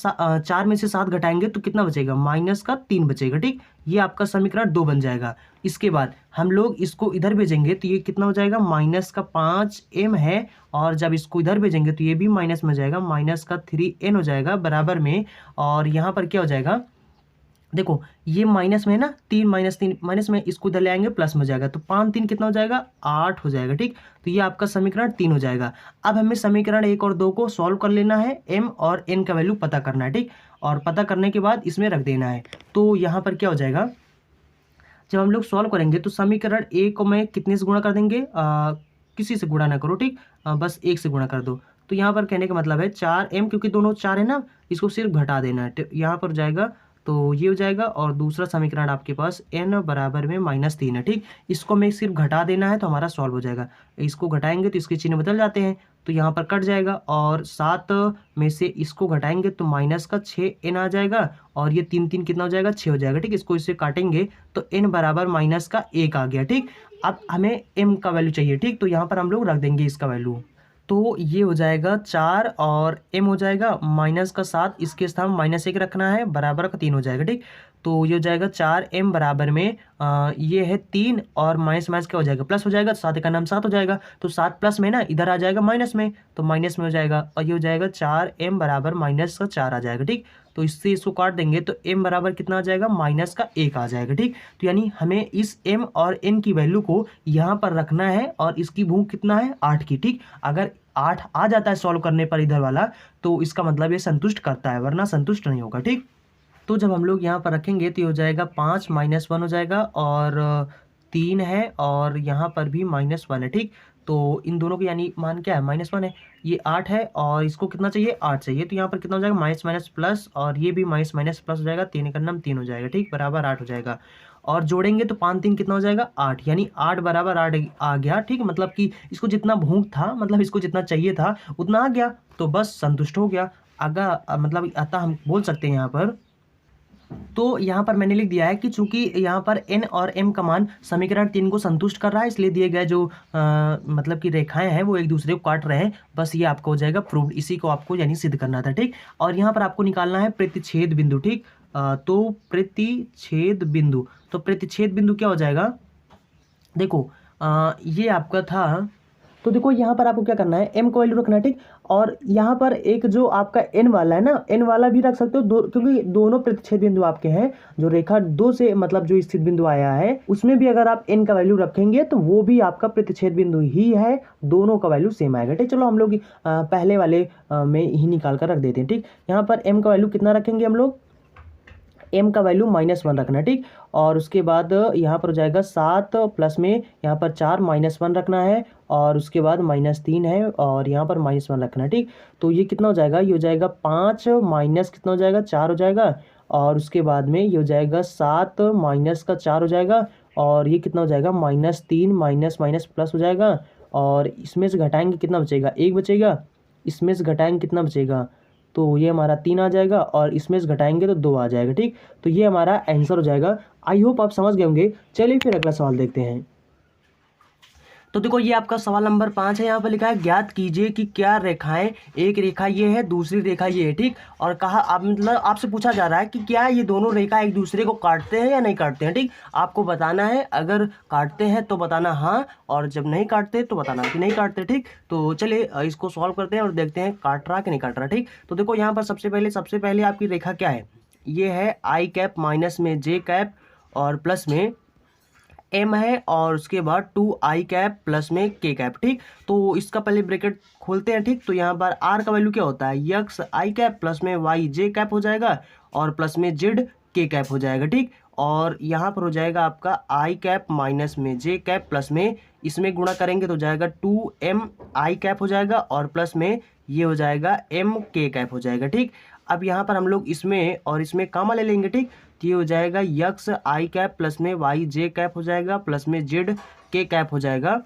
4 में से 7 घटाएंगे तो कितना बचेगा, माइनस का 3 बचेगा, ठीक। ये आपका समीकरण 2 बन जाएगा। इसके बाद हम लोग इसको इधर भेजेंगे तो ये कितना हो जाएगा, माइनस का 5m है, और जब इसको इधर भेजेंगे तो ये भी माइनस में हो जाएगा, माइनस का 3n हो जाएगा, बराबर में, और यहाँ पर क्या हो जाएगा, देखो ये माइनस में है ना, 3 माइनस 3 माइनस में, इसको इधर ले आएंगे प्लस में हो जाएगा, तो 5 3 कितना हो जाएगा, 8 हो जाएगा, ठीक। तो ये आपका समीकरण 3 हो जाएगा। अब हमें समीकरण 1 और 2 को सॉल्व कर लेना है, m और n का वैल्यू पता करना है, ठीक। और पता करने के बाद इसमें रख देना है। तो यहाँ पर क्या हो जाएगा, जब हम लोग सॉल्व करेंगे तो समीकरण 1 को मैं कितने से गुणा कर देंगे, किसी से गुणा ना करो, ठीक। बस 1 से गुणा कर दो। तो यहाँ पर कहने का मतलब है 4m, क्योंकि दोनों 4 है ना, इसको सिर्फ घटा देना है, यहाँ पर जाएगा तो ये हो जाएगा, और दूसरा समीकरण आपके पास n बराबर में -3 है, ठीक। इसको हमें सिर्फ घटा देना है तो हमारा सॉल्व हो जाएगा। इसको घटाएंगे तो इसके चिन्ह बदल जाते हैं, तो यहाँ पर कट जाएगा, और 7 में से इसको घटाएंगे तो माइनस का 6n आ जाएगा, और ये 3 3 कितना हो जाएगा, 6 हो जाएगा, ठीक। इसको इससे काटेंगे तो n बराबर माइनस का 1 आ गया, ठीक। अब हमें m का वैल्यू चाहिए, ठीक। तो यहाँ पर हम लोग रख देंगे इसका वैल्यू, तो ये हो जाएगा 4 और m हो जाएगा माइनस का 7, इसके स्थान -1 रखना है, बराबर का 3 हो जाएगा, ठीक। तो ये हो जाएगा 4m बराबर में ये है 3, और माइनस माइनस क्या हो जाएगा, प्लस हो जाएगा, तो 7 का नाम 7 हो जाएगा, तो 7 प्लस में ना इधर आ जाएगा माइनस में, तो माइनस में हो जाएगा, और ये हो जाएगा 4m बराबर -4 आ जाएगा, ठीक। तो इससे इसको काट देंगे तो m बराबर कितना आ जाएगा, -1 आ जाएगा, ठीक। तो यानी हमें इस m और n की वैल्यू को यहाँ पर रखना है, और इसकी भूख कितना है, 8 की, ठीक। अगर 8 आ जाता है सॉल्व करने पर इधर वाला, तो इसका मतलब ये संतुष्ट करता है, वरना संतुष्ट नहीं होगा, ठीक। तो जब हम लोग यहाँ पर रखेंगे तो ये हो जाएगा 5 -1 हो जाएगा, और 3 है, और यहाँ पर भी -1 है, ठीक। तो इन दोनों के यानी मान क्या है, -1 है, ये 8 है, और इसको कितना चाहिए, 8 चाहिए, तो यहाँ पर कितना हो जाएगा, माइनस माइनस प्लस, और ये भी माइनस माइनस प्लस हो जाएगा, 3 का नाम 3 हो जाएगा, ठीक, बराबर 8 हो जाएगा। और जोड़ेंगे तो 5 3 कितना हो जाएगा, 8, यानी 8 बराबर 8 आ गया, ठीक। मतलब कि इसको जितना भूख था, मतलब इसको जितना चाहिए था उतना आ गया, तो बस संतुष्ट हो गया। अगर मतलब अतः हम बोल सकते हैं यहाँ पर, तो यहाँ पर मैंने लिख दिया है कि चूंकि यहाँ पर n और m का मान समीकरण 3 को संतुष्ट कर रहा है, इसलिए दिए गए जो मतलब कि रेखाएं हैं वो एक दूसरे को काट रहे हैं, बस ये आपको हो जाएगा प्रूव्ड। इसी को आपको यानी सिद्ध करना था, ठीक। और यहाँ पर आपको निकालना है प्रतिच्छेद बिंदु, ठीक। तो प्रतिच्छेद बिंदु, तो प्रतिच्छेद बिंदु क्या हो जाएगा, देखो ये आपका था, तो देखो यहाँ पर आपको क्या करना है, m का वैल्यू रखना है, ठीक। और यहाँ पर एक जो आपका n वाला है ना, n वाला भी रख सकते हो, क्योंकि दोनों प्रतिच्छेद बिंदु आपके हैं, जो रेखा 2 से मतलब जो स्थित बिंदु आया है उसमें भी अगर आप n का वैल्यू रखेंगे तो वो भी आपका प्रतिच्छेद बिंदु ही है, दोनों का वैल्यू सेम आएगा, ठीक। चलो हम लोग पहले वाले में ही निकाल कर रख देते हैं, ठीक। यहाँ पर m का वैल्यू कितना रखेंगे हम लोग, m का वैल्यू -1 रखना है, ठीक। और उसके बाद यहाँ पर हो जाएगा 7 प्लस में यहाँ पर 4 -1 रखना है, और उसके बाद -3 है और यहाँ पर -1 रखना है, ठीक। तो ये कितना हो जाएगा, ये हो जाएगा 5 माइनस कितना हो जाएगा, 4 हो जाएगा। और उसके बाद में ये हो जाएगा 7 माइनस का 4 हो जाएगा, और ये कितना हो जाएगा, -3 माइनस माइनस प्लस हो जाएगा। और इसमें से घटाएंगे कितना बचेगा, 1 बचेगा। इसमें से घटाएंगे कितना बचेगा, तो ये हमारा 3 आ जाएगा, और इसमें से घटाएंगे तो 2 आ जाएगा, ठीक। तो ये हमारा आंसर हो जाएगा। आई होप आप समझ गए होंगे। चलिए फिर अगला सवाल देखते हैं। तो देखो ये आपका सवाल नंबर 5 है। यहाँ पर लिखा है ज्ञात कीजिए कि क्या रेखाएं, एक रेखा ये है, दूसरी रेखा ये है, ठीक। और कहा आप मतलब आपसे पूछा जा रहा है कि क्या ये दोनों रेखा एक दूसरे को काटते हैं या नहीं काटते हैं, ठीक। आपको बताना है, अगर काटते हैं तो बताना हाँ, और जब नहीं काटते तो बताना कि नहीं काटते, ठीक। तो चलिए इसको सॉल्व करते हैं और देखते हैं काट रहा कि नहीं काट रहा, ठीक। तो देखो यहाँ पर सबसे पहले आपकी रेखा क्या है, ये है आई कैप माइनस में जे कैप और प्लस में एम है, और उसके बाद 2i कैप प्लस में के कैप, ठीक। तो इसका पहले ब्रैकेट खोलते हैं, ठीक। तो यहाँ पर आर का वैल्यू क्या होता है, यक्स आई कैप प्लस में वाई जे कैप हो जाएगा, और प्लस में जेड के कैप हो जाएगा, ठीक। और यहाँ पर हो जाएगा आपका आई कैप माइनस में जे कैप प्लस में, इसमें गुणा करेंगे तो हो जाएगा 2m आई कैप हो जाएगा, और प्लस में ये हो जाएगा m के कैप हो जाएगा, ठीक। अब यहाँ पर हम लोग इसमें और इसमें कामा ले लेंगे, ठीक। तो ये हो जाएगा यक्स आई कैप प्लस में वाई जे कैप हो जाएगा, प्लस में जेड के कैप हो जाएगा।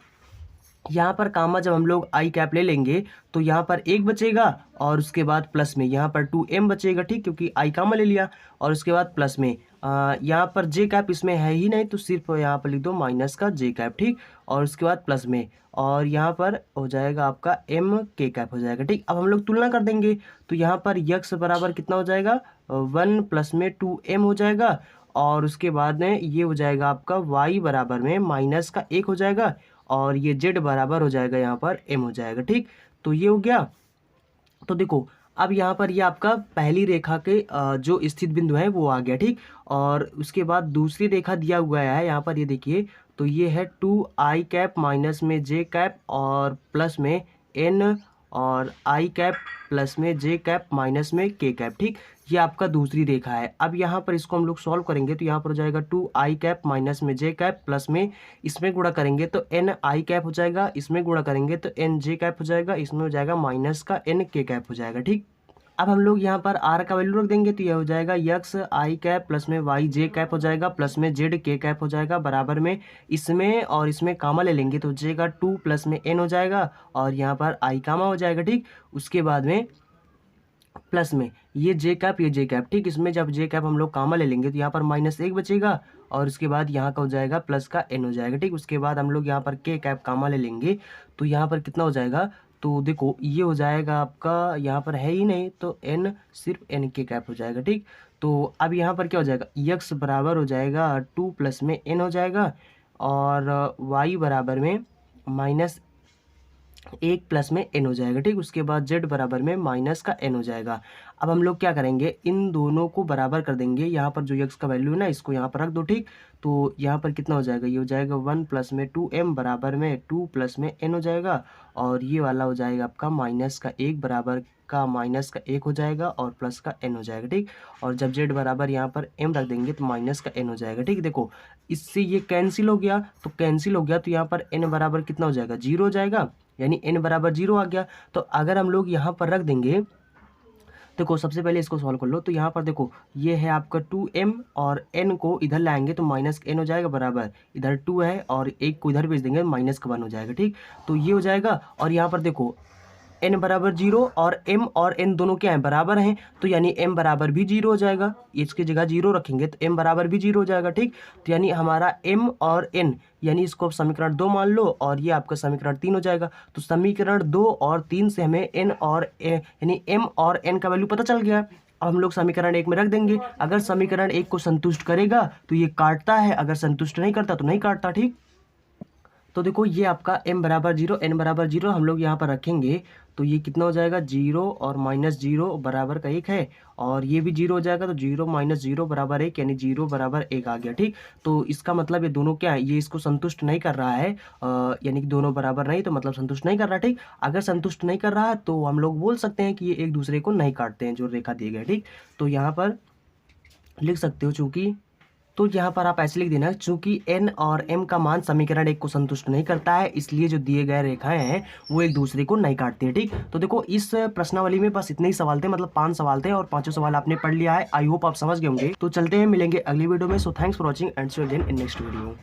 यहाँ पर कामा जब हम लोग आई कैप ले लेंगे तो यहाँ पर 1 बचेगा, और उसके बाद प्लस में यहाँ पर 2m बचेगा, ठीक, क्योंकि आई कामा ले लिया। और उसके बाद प्लस में यहाँ पर जे कैप इसमें है ही नहीं, तो सिर्फ यहाँ पर लिख दो माइनस का जे कैप, ठीक। और उसके बाद प्लस में, और यहाँ पर हो जाएगा आपका m के कैप हो जाएगा, ठीक। अब हम लोग तुलना कर देंगे, तो यहाँ पर यक्स बराबर कितना हो जाएगा, 1 प्लस में 2m हो जाएगा, और उसके बाद में ये हो जाएगा आपका y बराबर में माइनस का 1 हो जाएगा, और ये z बराबर हो जाएगा यहाँ पर m हो जाएगा, ठीक। तो ये हो गया। तो देखो अब यहाँ पर ये आपका पहली रेखा के जो स्थित बिंदु है वो आ गया, ठीक। और उसके बाद दूसरी रेखा दिया हुआ है यहाँ पर, ये देखिए, तो ये है 2i कैप माइनस में जे कैप और प्लस में n, और आई कैप प्लस में जे कैप माइनस में के कैप, ठीक। ये आपका दूसरी रेखा है। अब यहाँ पर इसको हम लोग सॉल्व करेंगे तो यहाँ पर हो जाएगा 2i कैप माइनस में जे कैप प्लस में, इसमें गुणा करेंगे तो n आई कैप हो जाएगा, इसमें गुणा करेंगे तो n जे कैप हो जाएगा, इसमें हो जाएगा माइनस का n के कैप हो जाएगा, ठीक। अब हम लोग यहाँ पर r का वैल्यू रख देंगे तो यह हो जाएगा यक्स आई कैप प्लस में वाई जे कैप हो जाएगा, प्लस में जेड के कैप हो जाएगा, बराबर में इसमें और इसमें कामा ले लेंगे तो जे का 2 प्लस में n हो जाएगा, और यहाँ पर आई कामा हो जाएगा, ठीक। उसके बाद में प्लस में ये जे कैप, ये जे कैप, ठीक। इसमें जब जे कैप हम लोग कामा ले लेंगे तो यहाँ पर -1 बचेगा, और उसके बाद यहाँ का हो जाएगा प्लस का n हो जाएगा, ठीक। उसके बाद हम लोग यहाँ पर के कैप कामा ले लेंगे तो यहाँ पर कितना हो जाएगा, तो देखो ये हो जाएगा आपका, यहाँ पर है ही नहीं तो n, सिर्फ n के कैप हो जाएगा, ठीक। तो अब यहाँ पर क्या हो जाएगा, यक्स बराबर हो जाएगा 2 प्लस में n हो जाएगा, और y बराबर में -1 प्लस में n हो जाएगा, ठीक। उसके बाद z बराबर में माइनस का n हो जाएगा। अब हम लोग क्या करेंगे, इन दोनों को बराबर कर देंगे। यहाँ पर जो x का वैल्यू है ना, इसको यहाँ पर रख दो, ठीक। तो यहाँ पर कितना हो जाएगा, ये हो जाएगा 1 प्लस में 2m बराबर में 2 प्लस में n हो जाएगा, और ये वाला हो जाएगा आपका माइनस का 1 बराबर का माइनस का 1 हो जाएगा, और प्लस का n हो जाएगा, ठीक। और जब z बराबर यहाँ पर m रख देंगे तो माइनस का n हो जाएगा, ठीक। देखो इससे ये कैंसिल हो गया, तो कैंसिल हो गया तो यहाँ पर n बराबर कितना हो जाएगा, 0 हो जाएगा, यानी n बराबर 0 आ गया। तो अगर हम लोग यहाँ पर रख देंगे, देखो सबसे पहले इसको सॉल्व कर लो, तो यहाँ पर देखो ये है आपका 2m, और n को इधर लाएंगे तो माइनस n हो जाएगा, बराबर इधर 2 है और 1 को इधर भेज देंगे माइनस का 1 हो जाएगा, ठीक। तो ये हो जाएगा, और यहाँ पर देखो n बराबर 0 और m और n दोनों क्या है, बराबर हैं, तो यानी m बराबर भी 0 हो जाएगा। इसकी जगह 0 रखेंगे तो m बराबर भी 0 हो जाएगा, ठीक। तो यानी हमारा m और n, यानी इसको समीकरण 2 मान लो, और ये आपका समीकरण 3 हो जाएगा। तो समीकरण 2 और 3 से हमें n और यानी m और n का वैल्यू पता चल गया। अब हम लोग समीकरण 1 में रख देंगे। अगर समीकरण 1 को संतुष्ट करेगा तो ये काटता है, अगर संतुष्ट नहीं करता तो नहीं काटता, ठीक। तो देखो ये आपका m बराबर 0 n बराबर 0 हम लोग यहाँ पर रखेंगे, तो ये कितना हो जाएगा, 0 और -0 बराबर का 1 है, और ये भी 0 हो जाएगा, तो 0 - 0 बराबर 1, यानी 0 बराबर 1 आ गया, ठीक। तो इसका मतलब ये दोनों क्या है, ये इसको संतुष्ट नहीं कर रहा है, यानी कि दोनों बराबर नहीं, तो मतलब संतुष्ट नहीं कर रहा, ठीक। अगर संतुष्ट नहीं कर रहा है तो हम लोग बोल सकते हैं कि ये एक दूसरे को नहीं काटते हैं, जो रेखा दिए गए, ठीक। तो यहाँ पर लिख सकते हो चूंकि, तो यहाँ पर आप ऐसे लिख देना, चूंकि n और m का मान समीकरण 1 को संतुष्ट नहीं करता है, इसलिए जो दिए गए रेखाएं हैं वो एक दूसरे को नहीं काटती है। ठीक, तो देखो इस प्रश्नावली में बस इतने ही सवाल थे, मतलब 5 सवाल थे और 5 सवाल आपने पढ़ लिया है। आई होप आप समझ गए होंगे। तो चलते हैं, मिलेंगे अगली वीडियो में। So thanks for watching and see you again in next video.